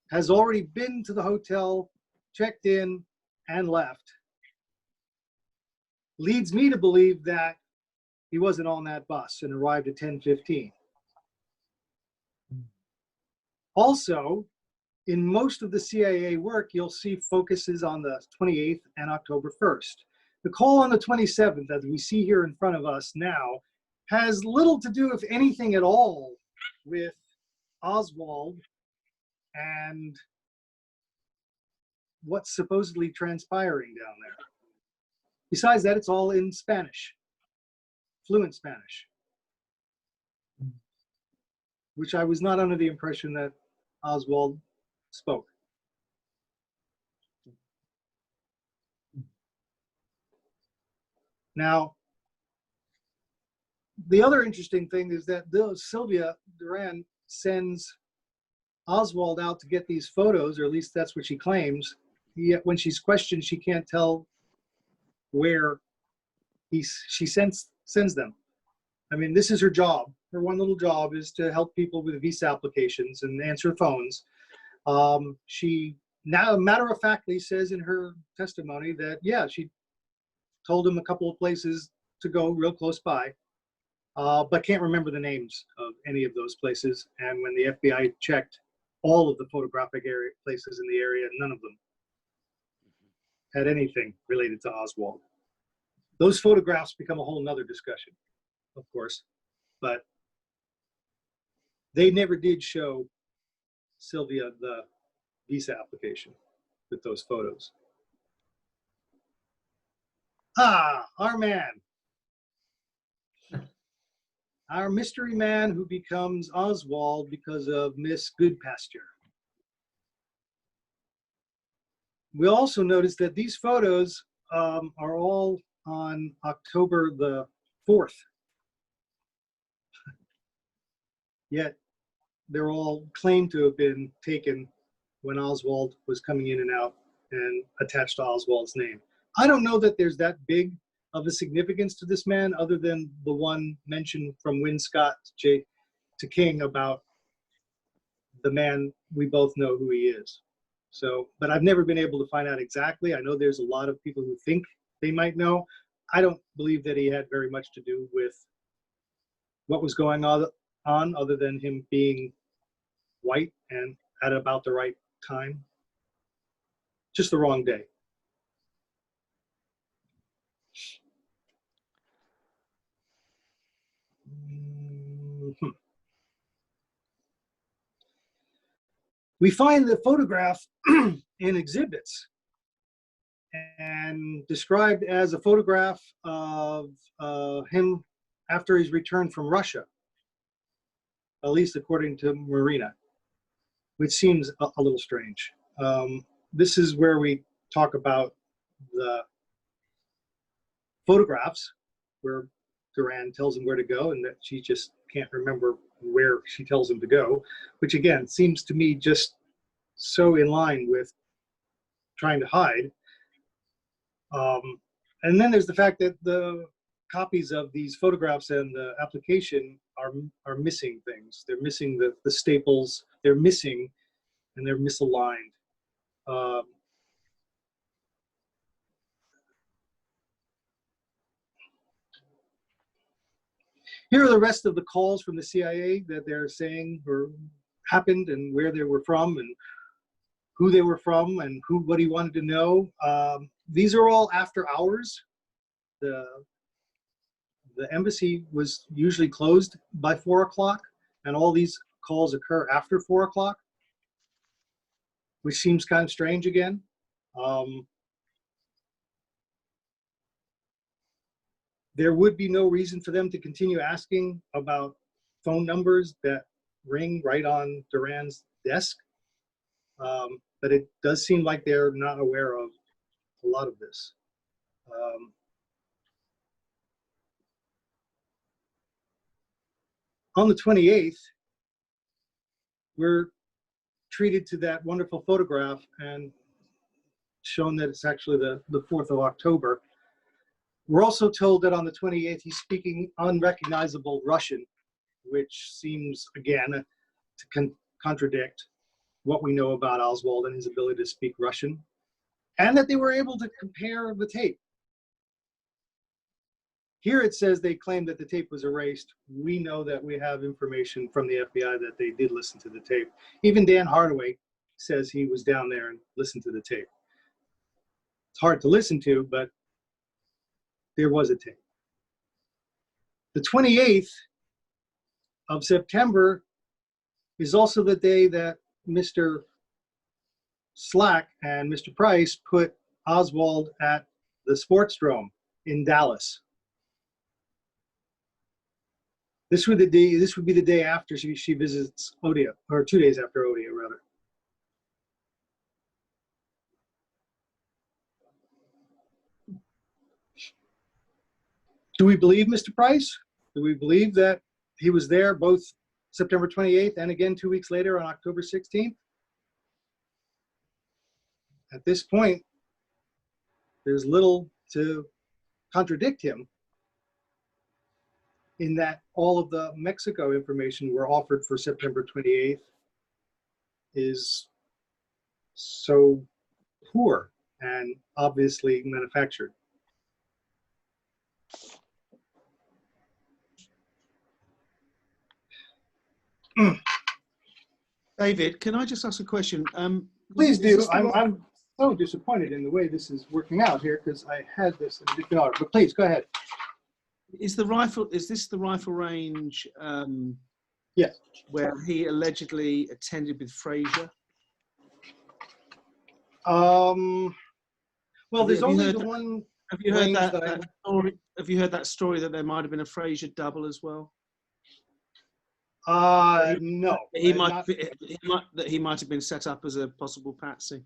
has already been to the hotel, checked in, and left. Leads me to believe that he wasn't on that bus and arrived at 10:15. Also, in most of the CIA work, you'll see focuses on the 28th and October 1st. The call on the 27th, that we see here in front of us now, has little to do, if anything at all, with Oswald and what's supposedly transpiring down there. Besides that, it's all in Spanish, fluent Spanish, which I was not under the impression that Oswald spoke. Now, the other interesting thing is that Sylvia Duran sends Oswald out to get these photos, or at least that's what she claims. Yet when she's questioned, she can't tell where she sends them. I mean, this is her job. Her one little job is to help people with visa applications and answer phones. She now, matter-of-factly, says in her testimony that, yeah, she told him a couple of places to go real close by, but can't remember the names of any of those places. And when the FBI checked all of the photographic places in the area, none of them had anything related to Oswald. Those photographs become a whole nother discussion, of course, but they never did show Sylvia the visa application with those photos. Ah, our man. our mystery man who becomes Oswald because of Miss Goodpasture. We also noticed that these photos are all on October the 4th. Yet they're all claimed to have been taken when Oswald was coming in and out and attached to Oswald's name. I don't know that there's that big of a significance to this man other than the one mentioned from Win Scott to King about the man we both know who he is. So, but I've never been able to find out exactly. I know there's a lot of people who think they might know. I don't believe that he had very much to do with what was going on other than him being white and at about the right time. Just the wrong day. We find the photograph in exhibits and described as a photograph of him after his return from Russia, at least according to Marina, which seems a little strange. This is where we talk about the photographs where Duran tells him where to go and that she just can't remember where she tells him to go, which again seems to me just so in line with trying to hide. And then there's the fact that the copies of these photographs and the application are missing things. They're missing the staples. They're missing, and they're misaligned. Here are the rest of the calls from the CIA that they're saying or happened and where they were from and who they were from and what he wanted to know. These are all after hours. The embassy was usually closed by 4 o'clock, and all these calls occur after 4 o'clock, which seems kind of strange again. There would be no reason for them to continue asking about phone numbers that ring right on Duran's desk. But it does seem like they're not aware of a lot of this. On the 28th, we're treated to that wonderful photograph and shown that it's actually the 4th of October. We're also told that on the 28th, he's speaking unrecognizable Russian, which seems, again, to contradict what we know about Oswald and his ability to speak Russian, and that they were able to compare the tape. Here it says they claim that the tape was erased. We know that we have information from the FBI that they did listen to the tape. Even Dan Hardaway says he was down there and listened to the tape. It's hard to listen to, but there was a tape. The 28th of September is also the day that Mr. Slack and Mr. Price put Oswald at the Sportsdrome in Dallas. This would be the day after she visits Odia, or 2 days after Odia, rather. Do we believe Mr. Price? Do we believe that he was there both September 28th and again 2 weeks later on October 16th? At this point, there's little to contradict him in that all of the Mexico information we're offered for September 28th is so poor and obviously manufactured. David, can I just ask a question? Please do. I'm so disappointed in the way this is working out here because I had this in a different order. But please go ahead. Is this the rifle range? Yes. Where he allegedly attended with Fraser? Well, there's only the one. Have you heard that story? Have you heard that story that there might have been a Fraser double as well? No. He Not- he might have been set up as a possible patsy.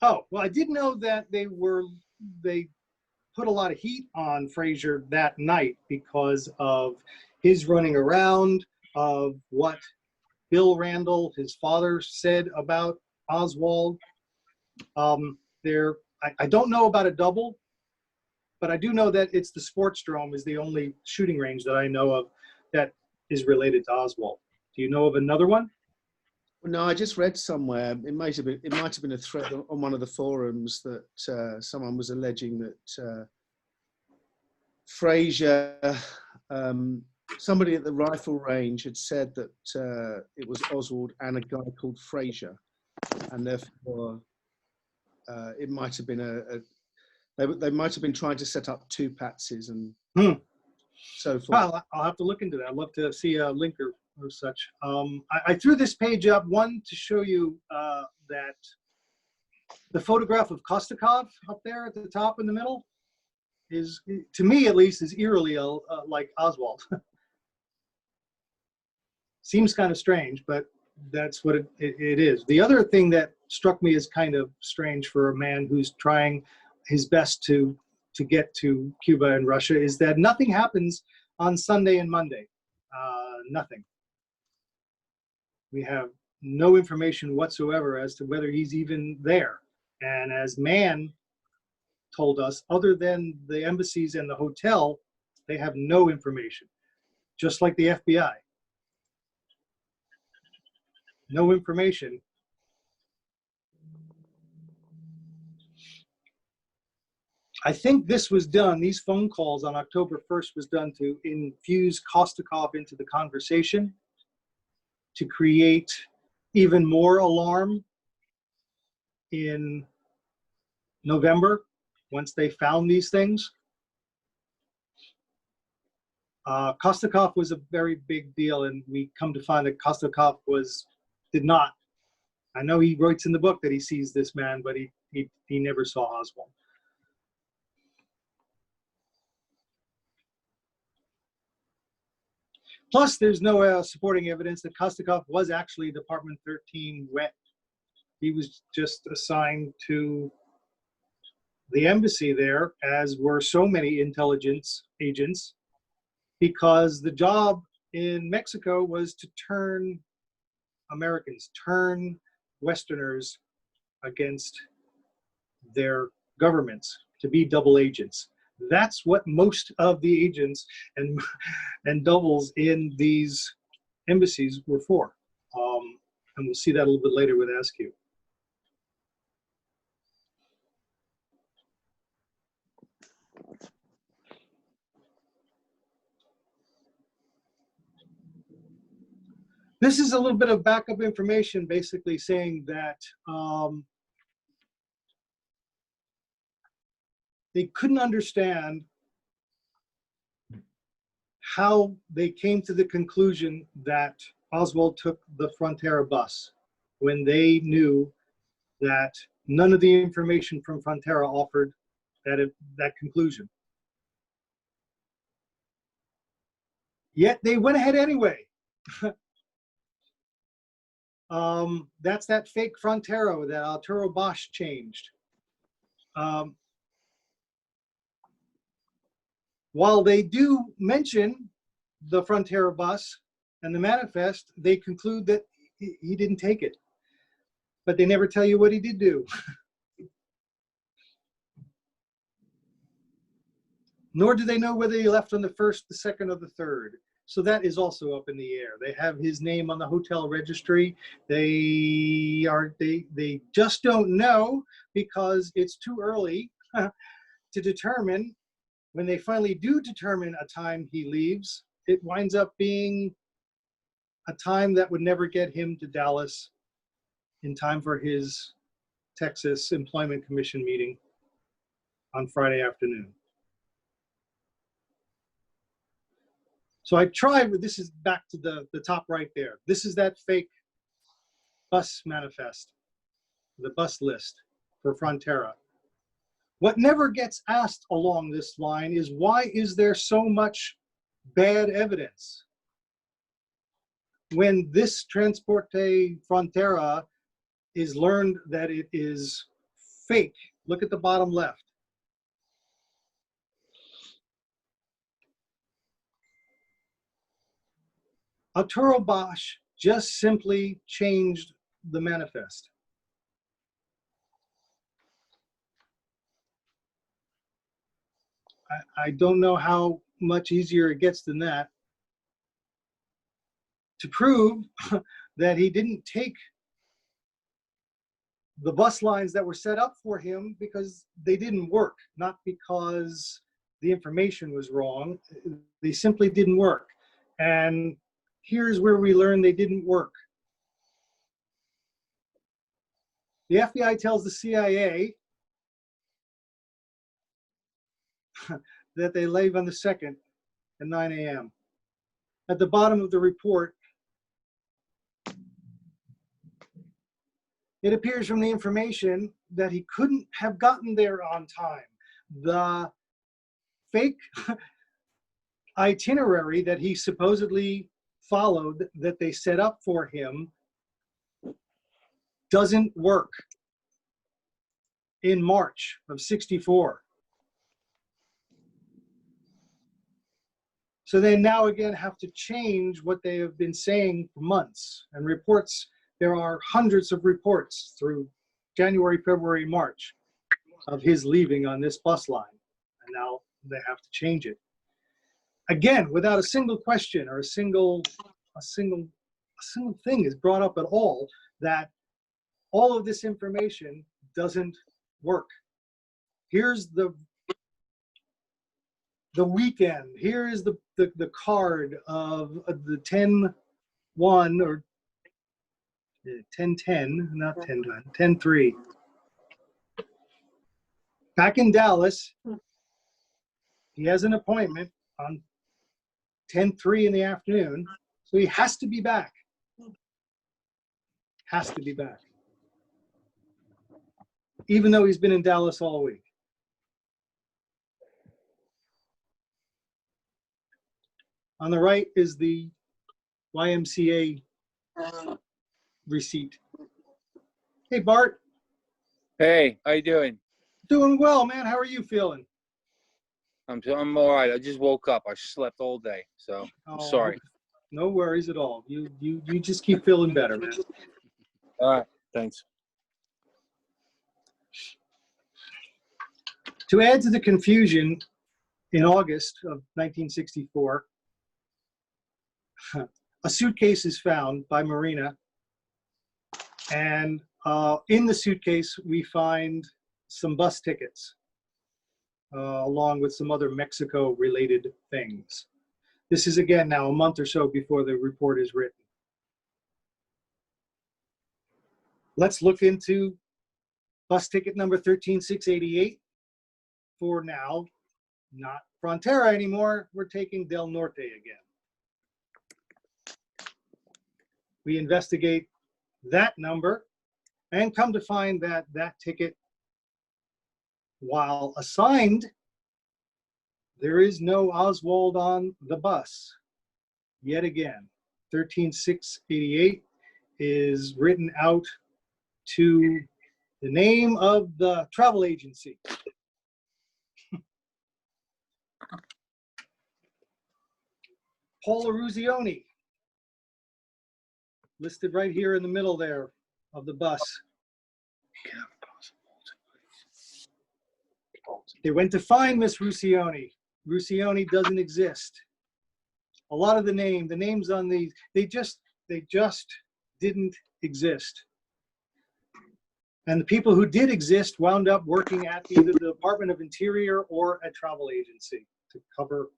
Oh, well, I did know that they put a lot of heat on Frazier that night because of his running around, of what Bill Randall, his father, said about Oswald. I don't know about a double, but I do know that it's the Sportsdrome is the only shooting range that I know of that is related to Oswald. Do you know of another one? No, I just read somewhere. It might have been a thread on one of the forums that someone was alleging that Frazier, somebody at the rifle range had said that it was Oswald and a guy called Frazier, and therefore it might have been they might have been trying to set up two patsies and so forth. Well, I'll have to look into that. I'd love to see a link or such. I threw this page up, one, to show you that the photograph of Kostakov up there at the top in the middle is, to me at least, is eerily like Oswald. Seems kind of strange, but that's what it is. The other thing that struck me as kind of strange for a man who's trying his best to get to Cuba and Russia is that nothing happens on Sunday and Monday. Nothing. We have no information whatsoever as to whether he's even there. And as Mann told us, other than the embassies and the hotel, they have no information, just like the FBI. No information. I think this was done, these phone calls on October 1st was done to infuse Kostakov into the conversation, to create even more alarm in November once they found these things. Kostakov was a very big deal, and we come to find that Kostakov did not. I know he writes in the book that he sees this man, but he never saw Oswald. Plus, there's no supporting evidence that Kostakov was actually Department 13 wet. He was just assigned to the embassy there, as were so many intelligence agents, because the job in Mexico was to turn Americans, turn Westerners against their governments, to be double agents. That's what most of the agents and doubles in these embassies were for. And we'll see that a little bit later with Askew. This is a little bit of backup information, basically saying that they couldn't understand how they came to the conclusion that Oswald took the Frontera bus when they knew that none of the information from Frontera offered that conclusion. Yet they went ahead anyway. That's that fake Frontera that Arturo Bosch changed. While they do mention the Frontera bus and the manifest, they conclude that he didn't take it. But they never tell you what he did do. Nor do they know whether he left on the 1st, the 2nd, or the 3rd. So that is also up in the air. They have his name on the hotel registry. They just don't know because it's too early to determine. When they finally do determine a time he leaves, it winds up being a time that would never get him to Dallas in time for his Texas Employment Commission meeting on Friday afternoon. So I tried, this is back to the top right there. This is that fake bus manifest, the bus list for Frontera. What never gets asked along this line is, why is there so much bad evidence? when this Transporte Frontera is learned that it is fake, look at the bottom left. Arturo Bosch just simply changed the manifest. I don't know how much easier it gets than that to prove that he didn't take the bus lines that were set up for him because they didn't work, not because the information was wrong. They simply didn't work. And here's where we learn they didn't work. The FBI tells the CIA that they leave on the 2nd at 9 a.m. At the bottom of the report, it appears from the information that he couldn't have gotten there on time. The fake itinerary that he supposedly followed, that they set up for him, doesn't work in March of '64. So they now again have to change what they have been saying for months. And reports, there are hundreds of reports through January, February, March of his leaving on this bus line. And now they have to change it. Again, without a single question or a single thing is brought up at all, that all of this information doesn't work. Here's the weekend. Here is the card of the 10-1 or 10-10, not 10-1, 10-3. Back in Dallas, he has an appointment on 10-3 in the afternoon, so he has to be back. Has to be back. Even though he's been in Dallas all week. On the right is the YMCA receipt. Hey, Bart. Hey, how you doing? Doing well, man. How are you feeling? I'm all right. I just woke up. I slept all day, so I'm sorry. No worries at all. You just keep feeling better, man. All right, thanks. To add to the confusion, in August of 1964, a suitcase is found by Marina, and in the suitcase we find some bus tickets, along with some other Mexico-related things. This is again now a month or so before the report is written. Let's look into bus ticket number 13688 for now, not Frontera anymore. We're taking Del Norte again. We investigate that number and come to find that that ticket, while assigned, there is no Oswald on the bus. Yet again, 13688 is written out to the name of the travel agency. Paul Ruzioni, listed right here in the middle there of the bus. They went to find Miss Ruzioni. Ruzioni doesn't exist. A lot of the names on these, they just didn't exist. And the people who did exist wound up working at either the Department of Interior or a travel agency to cover.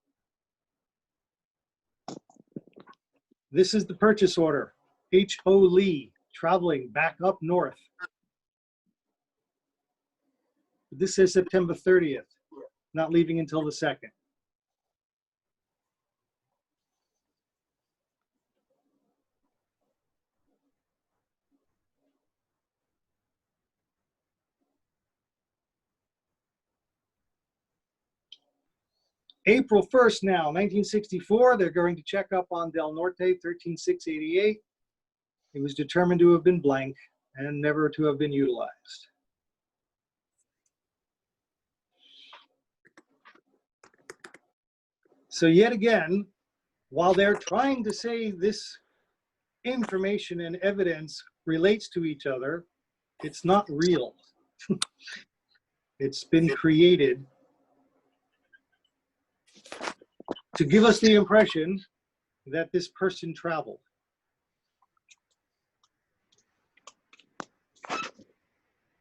This is the purchase order. H.O. Lee, traveling back up north. This says September 30th, not leaving until the 2nd. April 1st now, 1964, they're going to check up on Del Norte, 13688. It was determined to have been blank and never to have been utilized. So yet again, while they're trying to say this information and evidence relates to each other, it's not real. It's been created to give us the impression that this person traveled.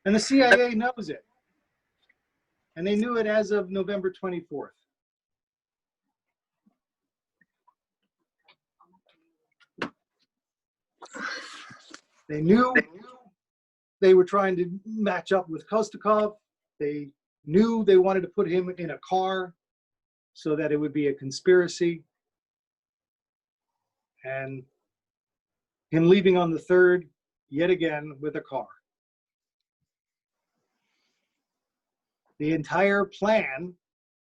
And the CIA knows it. And they knew it as of November 24th. They knew they were trying to match up with Kostakov. They knew they wanted to put him in a car so that it would be a conspiracy. And him leaving on the 3rd, yet again, with a car. The entire plan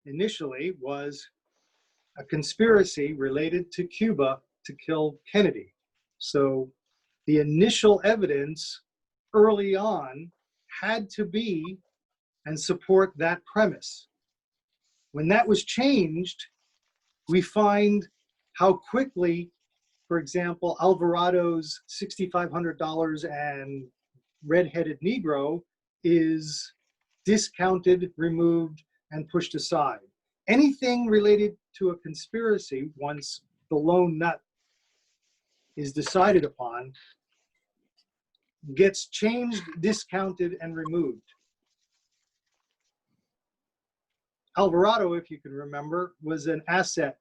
initially was a conspiracy related to Cuba to kill Kennedy. So the initial evidence early on had to be and support that premise. When that was changed, we find how quickly, for example, Alvarado's $6,500 and Red-Headed Negro is discounted, removed, and pushed aside. Anything related to a conspiracy, once the lone nut is decided upon, gets changed, discounted, and removed. Alvarado, if you can remember, was an asset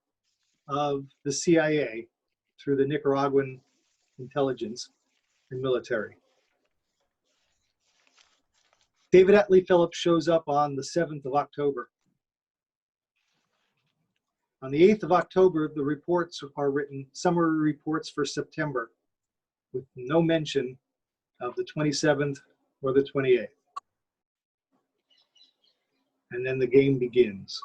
of the CIA through the Nicaraguan intelligence and military. David Atlee Phillips shows up on the 7th of October. On the 8th of October, the reports are written, summary reports for September, with no mention of the 27th or the 28th. And then the game begins.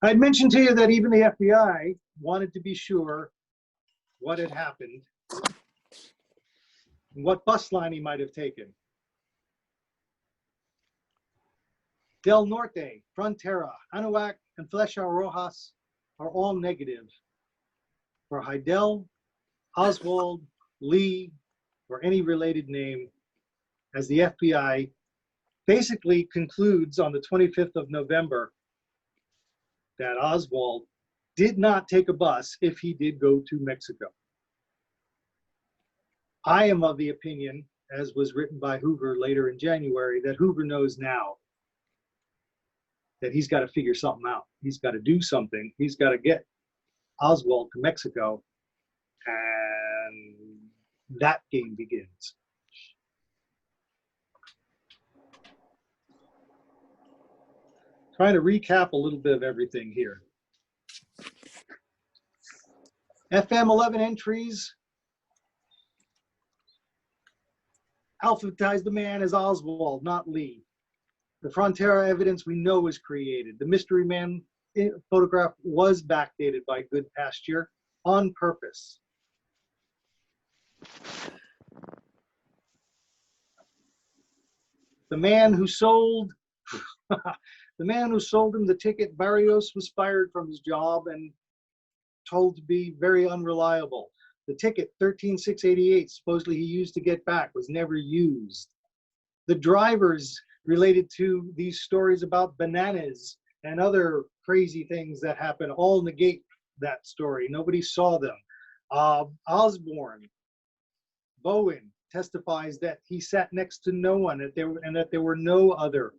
I'd mentioned to you that even the FBI wanted to be sure what had happened and what bus line he might have taken. Del Norte, Frontera, Anahuac, and Flecha Rojas are all negative. For Heidel, Oswald, Lee, or any related name, as the FBI basically concludes on the 25th of November that Oswald did not take a bus if he did go to Mexico. I am of the opinion, as was written by Hoover later in January, that Hoover knows now that he's got to figure something out. He's got to do something. He's got to get Oswald to Mexico, and that game begins. Trying to recap a little bit of everything here. FM 11 entries alphabetize the man as Oswald, not Lee. The Frontera evidence we know is created. The mystery man photograph was backdated by Good Pasture on purpose. The man who sold the man who sold him the ticket, Barrios, was fired from his job and told to be very unreliable. The ticket, 13688, supposedly he used to get back, was never used. The drivers related to these stories about bananas and other crazy things that happen all negate that story. Nobody saw them. Osborne, Bowen testifies that he sat next to no one and that there were no other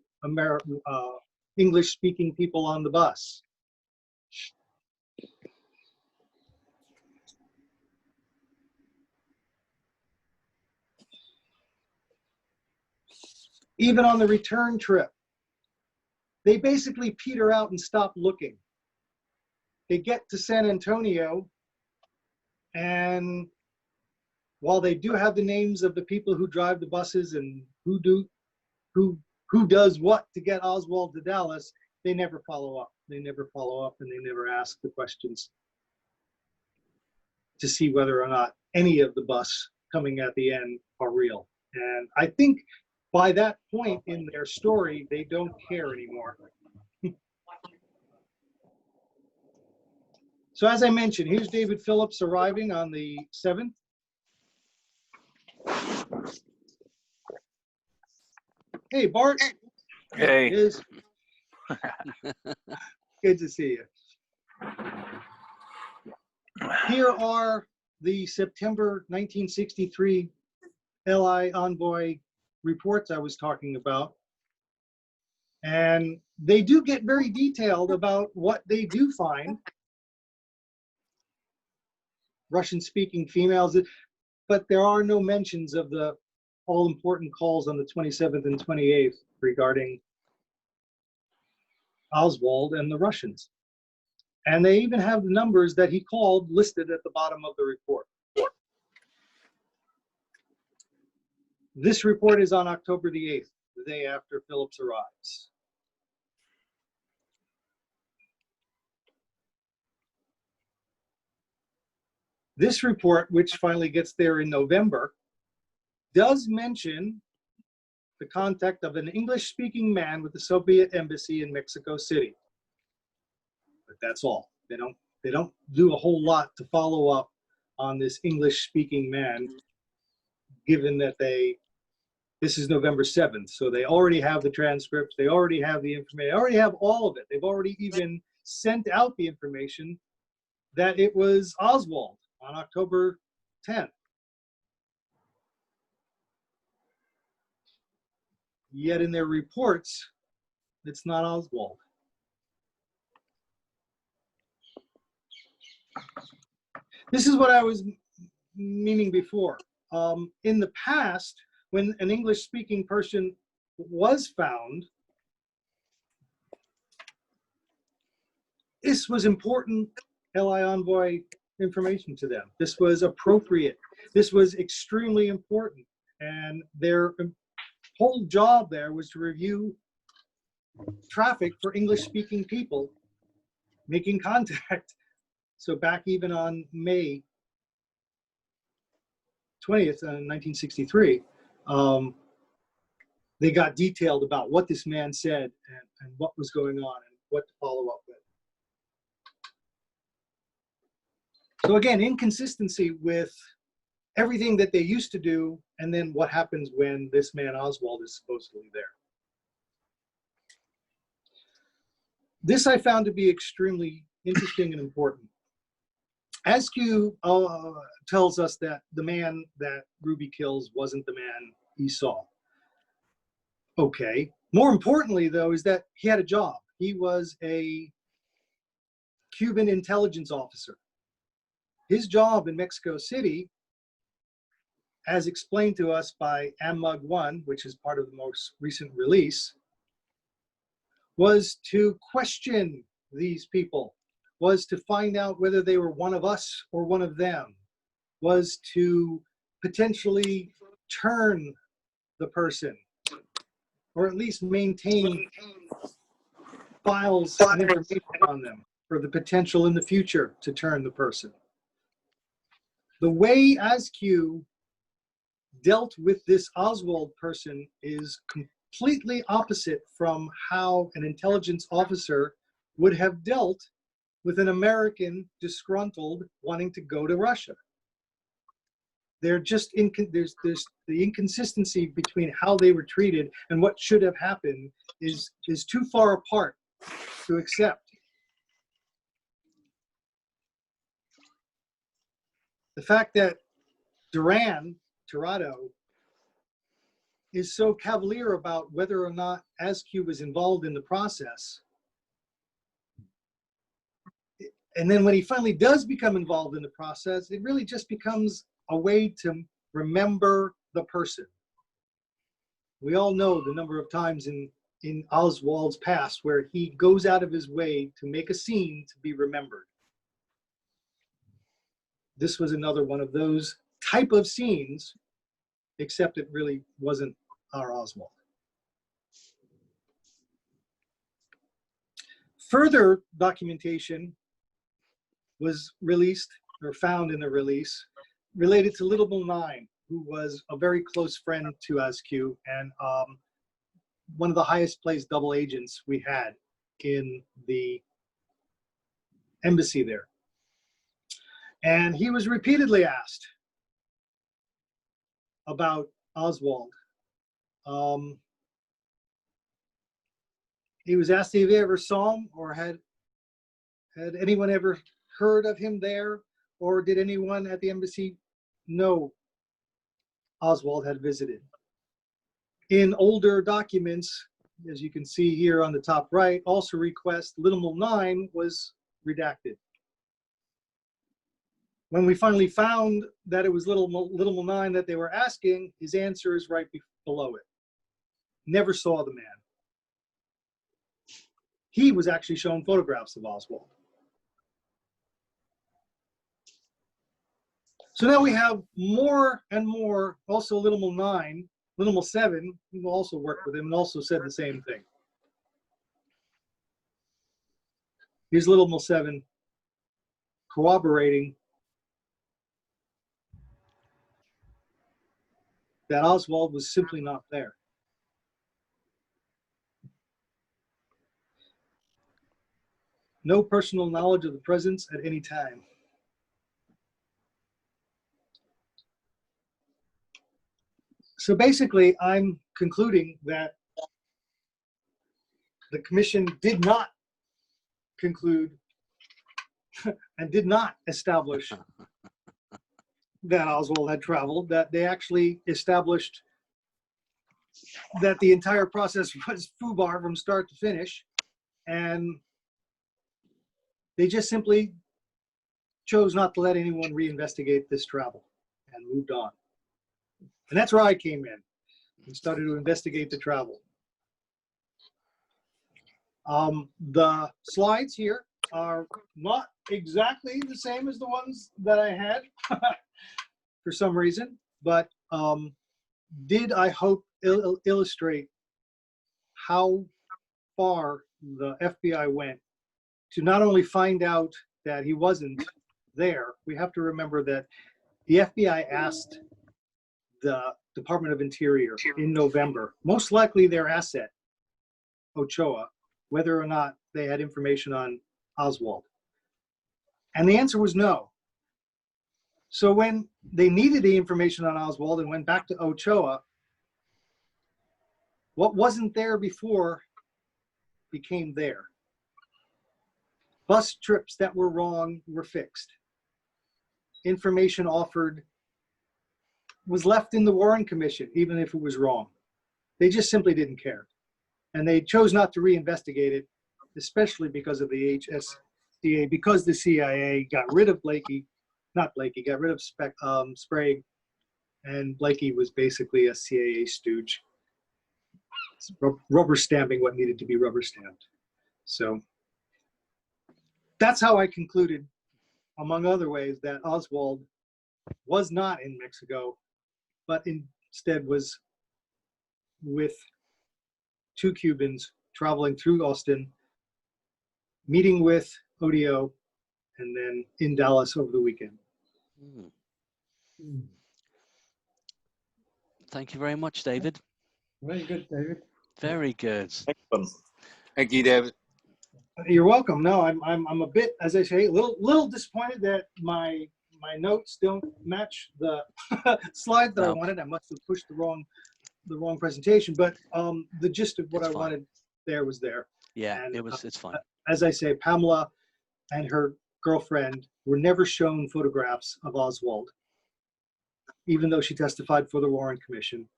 English-speaking people on the bus. Even on the return trip, they basically peter out and stop looking. They get to San Antonio, and while they do have the names of the people who drive the buses and who who does what to get Oswald to Dallas, they never follow up. They never follow up, and they never ask the questions to see whether or not any of the busts coming at the end are real. And I think by that point in their story, they don't care anymore. So as I mentioned, here's David Phillips arriving on the 7th. Hey, Bart. Hey. It is. Good to see you. Here are the September 1963 LI envoy reports I was talking about. And they do get very detailed about what they do find. Russian-speaking females, but there are no mentions of the all-important calls on the 27th and 28th regarding Oswald and the Russians. And they even have the numbers that he called listed at the bottom of the report. This report is on October the 8th, the day after Phillips arrives. This report, which finally gets there in November, does mention the contact of an English-speaking man with the Soviet embassy in Mexico City. But that's all. They don't do a whole lot to follow up on this English-speaking man, given that this is November 7th, so they already have the transcripts, they already have the information, they already have all of it. They've already even sent out the information that it was Oswald on October 10th. Yet in their reports, it's not Oswald. This is what I was meaning before. In the past, when an English-speaking person was found, this was important LI envoy information to them. This was appropriate. This was extremely important. And their whole job there was to review traffic for English-speaking people making contact. So back even on May 20th, 1963, they got detailed about what this man said and what was going on and what to follow up with. So again, inconsistency with everything that they used to do and then what happens when this man Oswald is supposedly there. This I found to be extremely interesting and important. Askew tells us that the man that Ruby kills wasn't the man he saw. Okay. More importantly, though, is that he had a job. He was a Cuban intelligence officer. His job in Mexico City, as explained to us by AMMUG 1, which is part of the most recent release, was to question these people, was to find out whether they were one of us or one of them, was to potentially turn the person, or at least maintain files and information on them for the potential in the future to turn the person. The way Askew dealt with this Oswald person is completely opposite from how an intelligence officer would have dealt with an American disgruntled wanting to go to Russia. They're just there's the inconsistency between how they were treated and what should have happened is too far apart to accept. The fact that Tirado, is so cavalier about whether or not Askew was involved in the process, and then when he finally does become involved in the process, it really just becomes a way to remember the person. We all know the number of times in Oswald's past where he goes out of his way to make a scene to be remembered. This was another one of those type of scenes, except it really wasn't our Oswald. Further documentation was released or found in the release related to Little Bill 9, who was a very close friend to Askew and one of the highest placed double agents we had in the embassy there. And he was repeatedly asked about Oswald. He was asked if he ever saw him or had anyone ever heard of him there, or did anyone at the embassy know Oswald had visited. In older documents, as you can see here on the top right, also request Little Bill 9 was redacted. When we finally found that it was Little Bill 9 that they were asking, his answer is right below it. Never saw the man. He was actually shown photographs of Oswald. So now we have more and more, also Little Bill 9, Little Bill 7, who also worked with him and also said the same thing. Here's Little Bill 7 corroborating that Oswald was simply not there. No personal knowledge of the presence at any time. So basically, I'm concluding that the commission did not conclude and did not establish that Oswald had traveled, that they actually established that the entire process was FUBAR from start to finish, and they just simply chose not to let anyone reinvestigate this travel and moved on. And that's where I came in and started to investigate the travel. The slides here are not exactly the same as the ones that I had for some reason, but did, I hope, illustrate how far the FBI went to not only find out that he wasn't there. We have to remember that the FBI asked the Department of Interior in November, most likely their asset, Ochoa, whether or not they had information on Oswald. And the answer was no. So when they needed the information on Oswald and went back to Ochoa, what wasn't there before became there. Bus trips that were wrong were fixed. Information offered was left in the Warren Commission, even if it was wrong. They just simply didn't care. And they chose not to reinvestigate it, especially because of the HSDA, because the CIA got rid of Blakey, not Blakey, got rid of Sprague, and Blakey was basically a CIA stooge, rubber stamping what needed to be rubber stamped. So that's how I concluded, among other ways, that Oswald was not in Mexico, but instead was with two Cubans traveling through Austin, meeting with ODO, and then in Dallas over the weekend. Thank you very much, David. Very good, David. Very good. Excellent. Thank you, David. You're welcome. No, I'm a bit, as I say, a little disappointed that my notes don't match the slide that I wanted. I must have pushed the wrong presentation, but the gist of what I wanted there was there. Yeah, and, it's fine. As I say, Pamela and her girlfriend were never shown photographs of Oswald, even though she testified for the Warren Commission.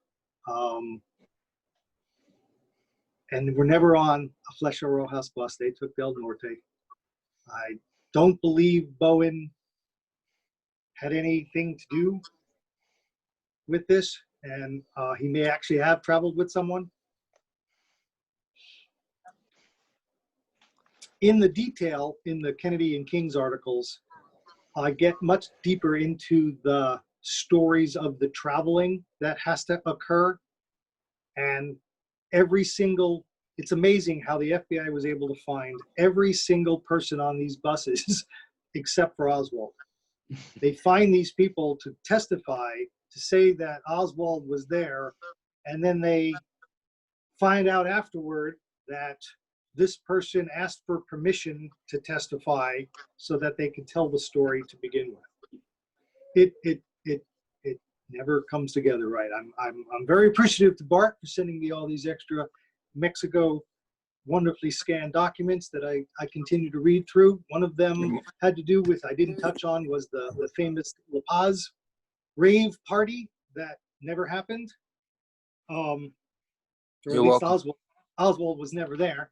And we're never on a Flecha Rojas bus. They took Del Norte. I don't believe Bowen had anything to do with this, and he may actually have traveled with someone. In the detail, in the Kennedy and King's articles, I get much deeper into the stories of the traveling that has to occur, and every single it's amazing how the FBI was able to find every single person on these buses except for Oswald. They find these people to testify, to say that Oswald was there, and then they find out afterward that this person asked for permission to testify so that they could tell the story to begin with. It never comes together right. I'm very appreciative to Bart for sending me all these extra Mexico wonderfully scanned documents that I continue to read through. One of them had to do with, I didn't touch on, was the famous La Paz rave party that never happened. Or at You're least welcome. Oswald was never there,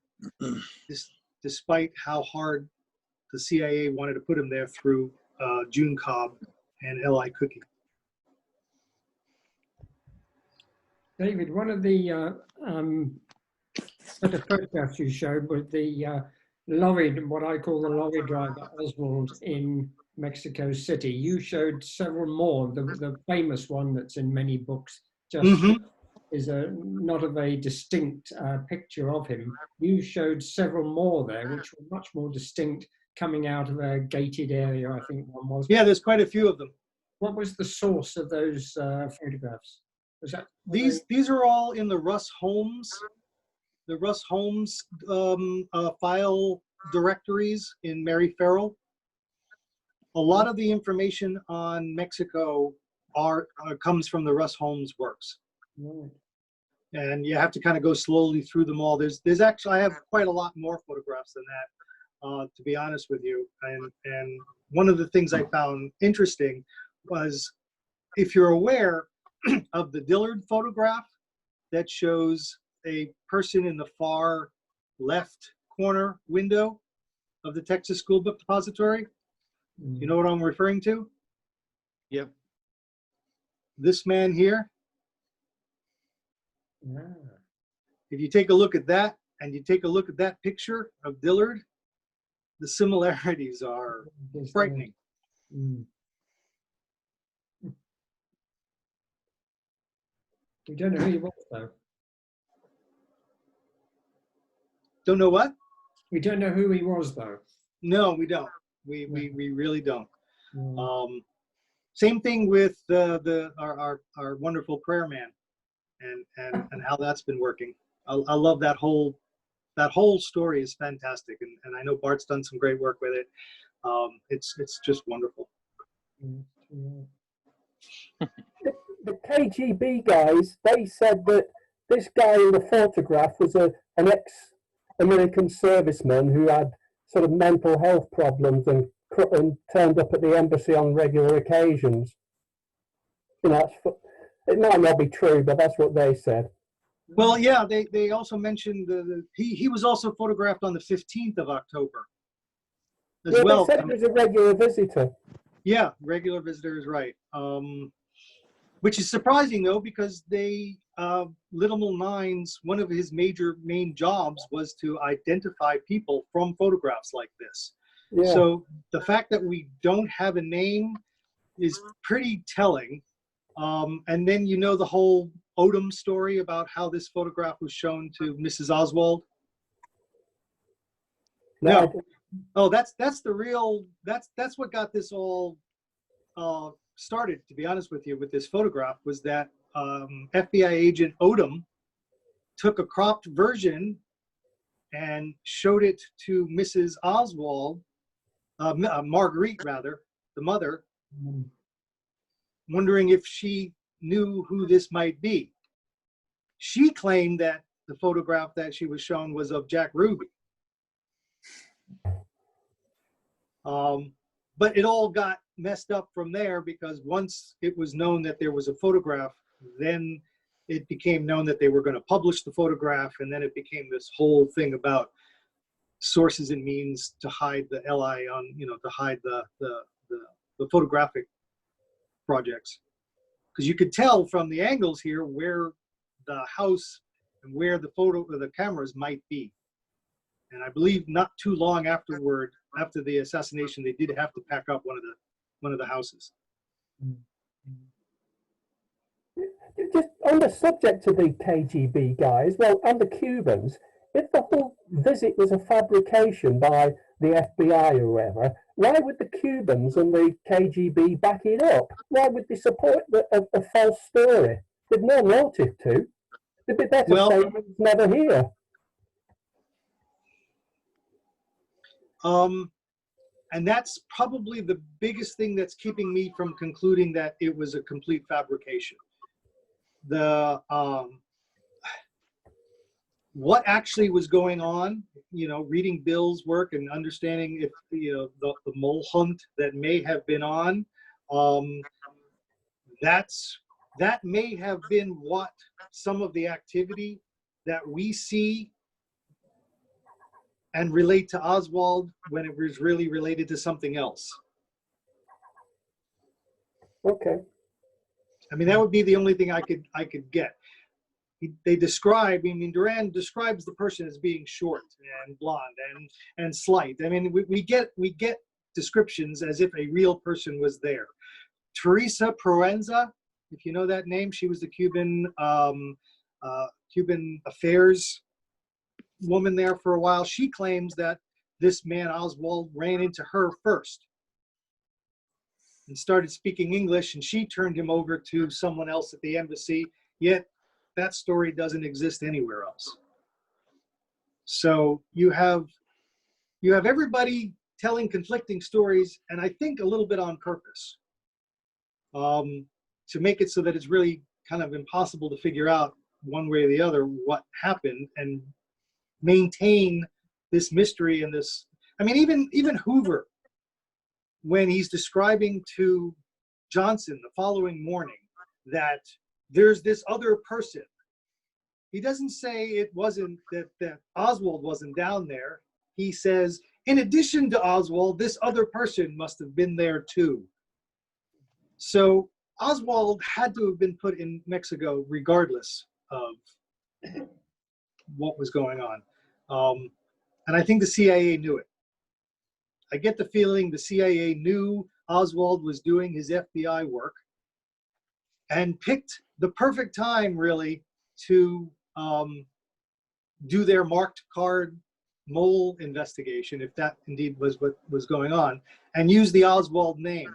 despite how hard the CIA wanted to put him there through June Cobb and L.I. Cookie. David, one of the photographs you showed was the lorry, what I call the lorry driver Oswald in Mexico City. You showed several more. The famous one that's in many books just is not a very distinct picture of him. You showed several more there, which were much more distinct, coming out of a gated area, I think one was. Yeah, there's quite a few of them. What was the source of those photographs? Was that these are all in the Russ Holmes file directories in Mary Farrell. A lot of the information on Mexico comes from the Russ Holmes works. Right. And you have to kind of go slowly through them all. There's actually, I have quite a lot more photographs than that, to be honest with you. And one of the things I found interesting was, if you're aware of the Dillard photograph that shows a person in the far left corner window of the Texas School Book Depository, you know what I'm referring to? Yep. This man here. Yeah. If you take a look at that, and you take a look at that picture of Dillard, the similarities are frightening. We don't know who he was, though. Don't know what? We don't know who he was, though. No, we don't. We really don't. Same thing with our wonderful prayer man, and how that's been working. I love that whole story is fantastic, and I know Bart's done some great work with it. It's just wonderful. The KGB guys, they said that this guy in the photograph was an ex-American serviceman who had sort of mental health problems and turned up at the embassy on regular occasions. You know, it might not be true, but that's what they said. Well, yeah, they also mentioned he was also photographed on the 15th of October as well. They said he was a regular visitor. Yeah, regular visitor is right. Which is surprising though, because Little Nines, one of his main jobs was to identify people from photographs like this. Yeah. So the fact that we don't have a name is pretty telling. And then you know the whole Odom story about how this photograph was shown to Mrs. Oswald. No. Oh, that's what got this all started, to be honest with you, with this photograph, was that FBI agent Odom took a cropped version and showed it to Mrs. Oswald, Marguerite rather, the mother, wondering if she knew who this might be. She claimed that the photograph that she was shown was of Jack Ruby. But it all got messed up from there, because once it was known that there was a photograph, then it became known that they were going to publish the photograph, and then it became this whole thing about sources and means to hide the LI on, to hide the photographic projects. Because you could tell from the angles here where the house and where the cameras might be. And I believe not too long afterward, after the assassination, they did have to pack up one of the houses. Just on the subject of the KGB guys, well, and the Cubans, If the whole visit was a fabrication by the FBI or whoever, why would the Cubans and the KGB back it up? Why would they support a false story? They've no motive to. They'd be better Well, saying it was never here. And that's probably the biggest thing that's keeping me from concluding that it was a complete fabrication. The what actually was going on, reading Bill's work and understanding if the mole hunt that may have been on, that may have been what some of the activity that we see and relate to Oswald when it was really related to something else. Okay. I mean, that would be the only thing I could get. They describe, Duran describes the person as being short and blonde and slight. I mean, we get descriptions as if a real person was there. Teresa Proenza, if you know that name, she was the Cuban affairs woman there for a while. She claims that this man Oswald ran into her first and started speaking English, and she turned him over to someone else at the embassy. Yet that story doesn't exist anywhere else. So you have everybody telling conflicting stories, and I think a little bit on purpose, to make it so that it's really kind of impossible to figure out one way or the other what happened and maintain this mystery and this. I mean, even Hoover, when he's describing to Johnson the following morning that there's this other person, he doesn't say it wasn't that Oswald wasn't down there. He says, in addition to Oswald, this other person must have been there too. So Oswald had to have been put in Mexico regardless of what was going on. And I think the CIA knew it. I get the feeling the CIA knew Oswald was doing his FBI work and picked the perfect time, really, to do their marked card mole investigation, if that indeed was what was going on, and use the Oswald name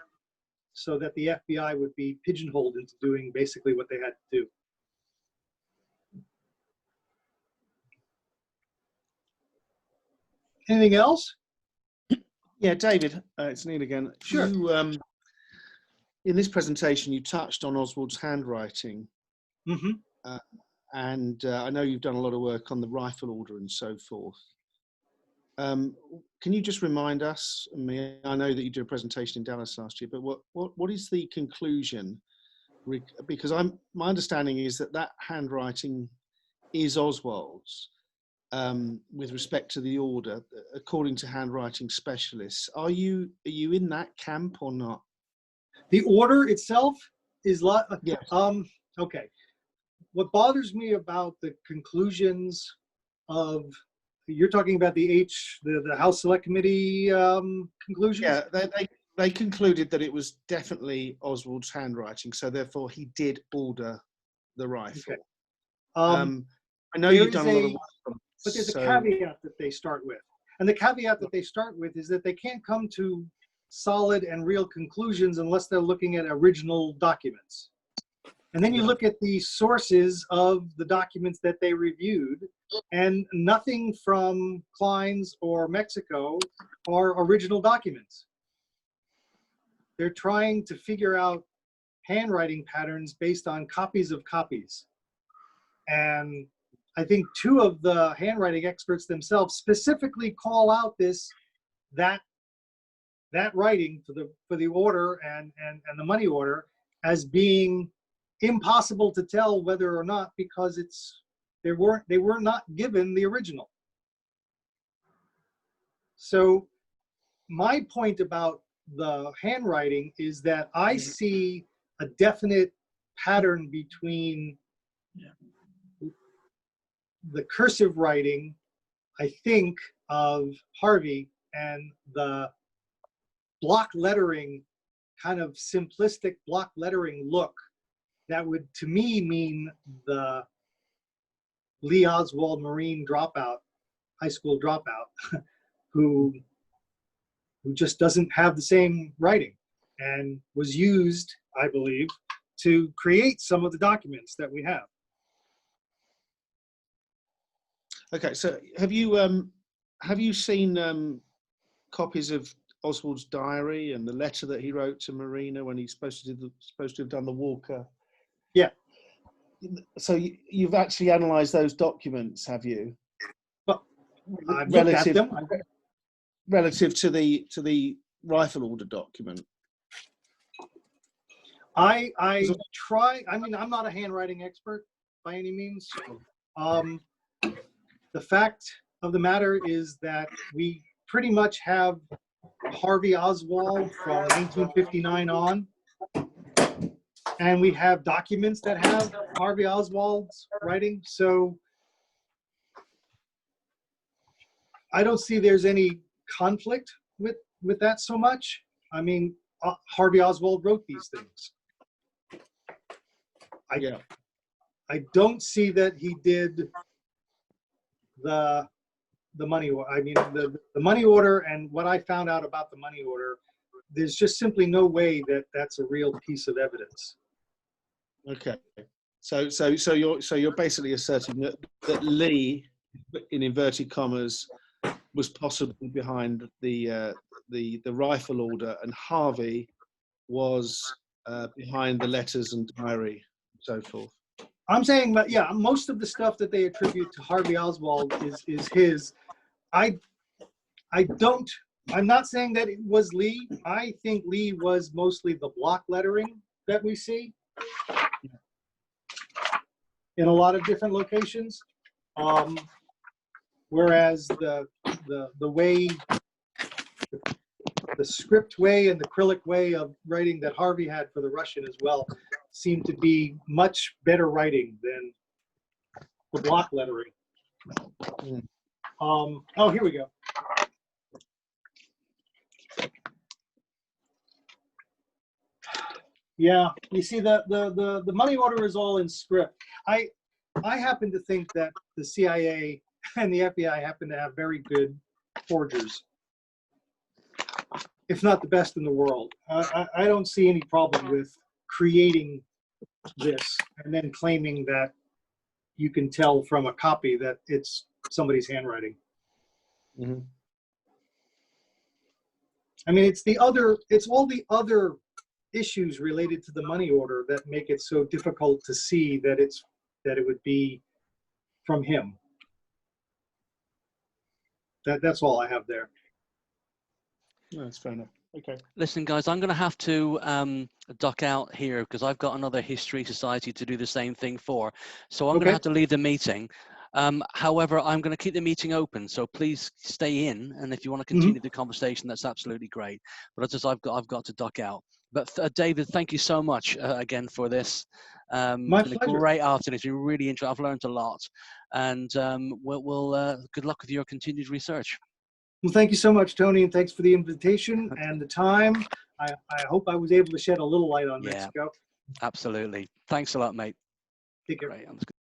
so that the FBI would be pigeonholed into doing basically what they had to do. Anything else? Yeah, David, it's Neil again. Sure. You, in this presentation, you touched on Oswald's handwriting. Mm-hmm. And I know you've done a lot of work on the rifle order and so forth. Can you just remind us, I know that you did a presentation in Dallas last year, but what is the conclusion? Because my understanding is that handwriting is Oswald's with respect to the order, according to handwriting specialists. Are you in that camp or not? The order itself is yes. Okay. What bothers me about the conclusions of, you're talking about the House Select Committee conclusions? Yeah, they concluded that it was definitely Oswald's handwriting, so therefore he did order the rifle. Okay. I know you've done a lot of work on it. But there's a caveat that they start with. And the caveat that they start with is that they can't come to solid and real conclusions unless they're looking at original documents. And then you look at the sources of the documents that they reviewed, and nothing from Klein's or Mexico are original documents. They're trying to figure out handwriting patterns based on copies of copies. And I think two of the handwriting experts themselves specifically call out that writing for the order and the money order as being impossible to tell whether or not, because they were not given the original. So my point about the handwriting is that I see a definite pattern between the cursive writing, I think, of Harvey and the block lettering, kind of simplistic block lettering look that would, to me, mean the Lee Oswald Marine dropout high school dropout who just doesn't have the same writing, and was used, I believe, to create some of the documents that we have. Okay, so have you seen copies of Oswald's diary and the letter that he wrote to Marina when he's supposed to have done the Walker? Yeah. So you've actually analysed those documents, have you? Well, I've looked at them. Relative to the rifle order document. I try. I mean, I'm not a handwriting expert by any means. The fact of the matter is that we pretty much have Harvey Oswald from 1959 on, and we have documents that have Harvey Oswald's writing. So I don't see there's any conflict with that so much. I mean, Harvey Oswald wrote these things. I don't see that he did the money order. I mean, the money order, and what I found out about the money order, there's just simply no way that that's a real piece of evidence. Okay, so you're basically asserting that Lee, in inverted commas, was possibly behind the rifle order, and Harvey was behind the letters and diary and so forth. I'm saying that, yeah, most of the stuff that they attribute to Harvey Oswald is his. I'm not saying that it was Lee. I think Lee was mostly the block lettering that we see in a lot of different locations. Whereas the way, the script way and the acrylic way of writing that Harvey had for the Russian as well seemed to be much better writing than the block lettering. Oh, here we go. Yeah, you see the money order is all in script. I happen to think that the CIA and the FBI happen to have very good forgers, if not the best in the world. I don't see any problem with creating this and then claiming that you can tell from a copy that it's somebody's handwriting. Mm-hmm. I mean, it's all the other issues related to the money order that make it so difficult to see that it would be from him. That's all I have there. No, that's fair enough. Okay. Listen, guys, I'm going to have to duck out here because I've got another History Society to do the same thing for. So I'm going to have to leave the meeting. However, I'm going to keep the meeting open, so please stay in. And if you want to continue the conversation, that's absolutely great. But I've got to duck out. But David, thank you so much again for this. My it's been pleasure. a great afternoon. It's been really interesting. I've learned a lot. And we'll good luck with your continued research. Well, thank you so much, Tony, and thanks for the invitation and the time. I hope I was able to shed a little light on Mexico. Absolutely. Thanks a lot, mate. Take care. Great.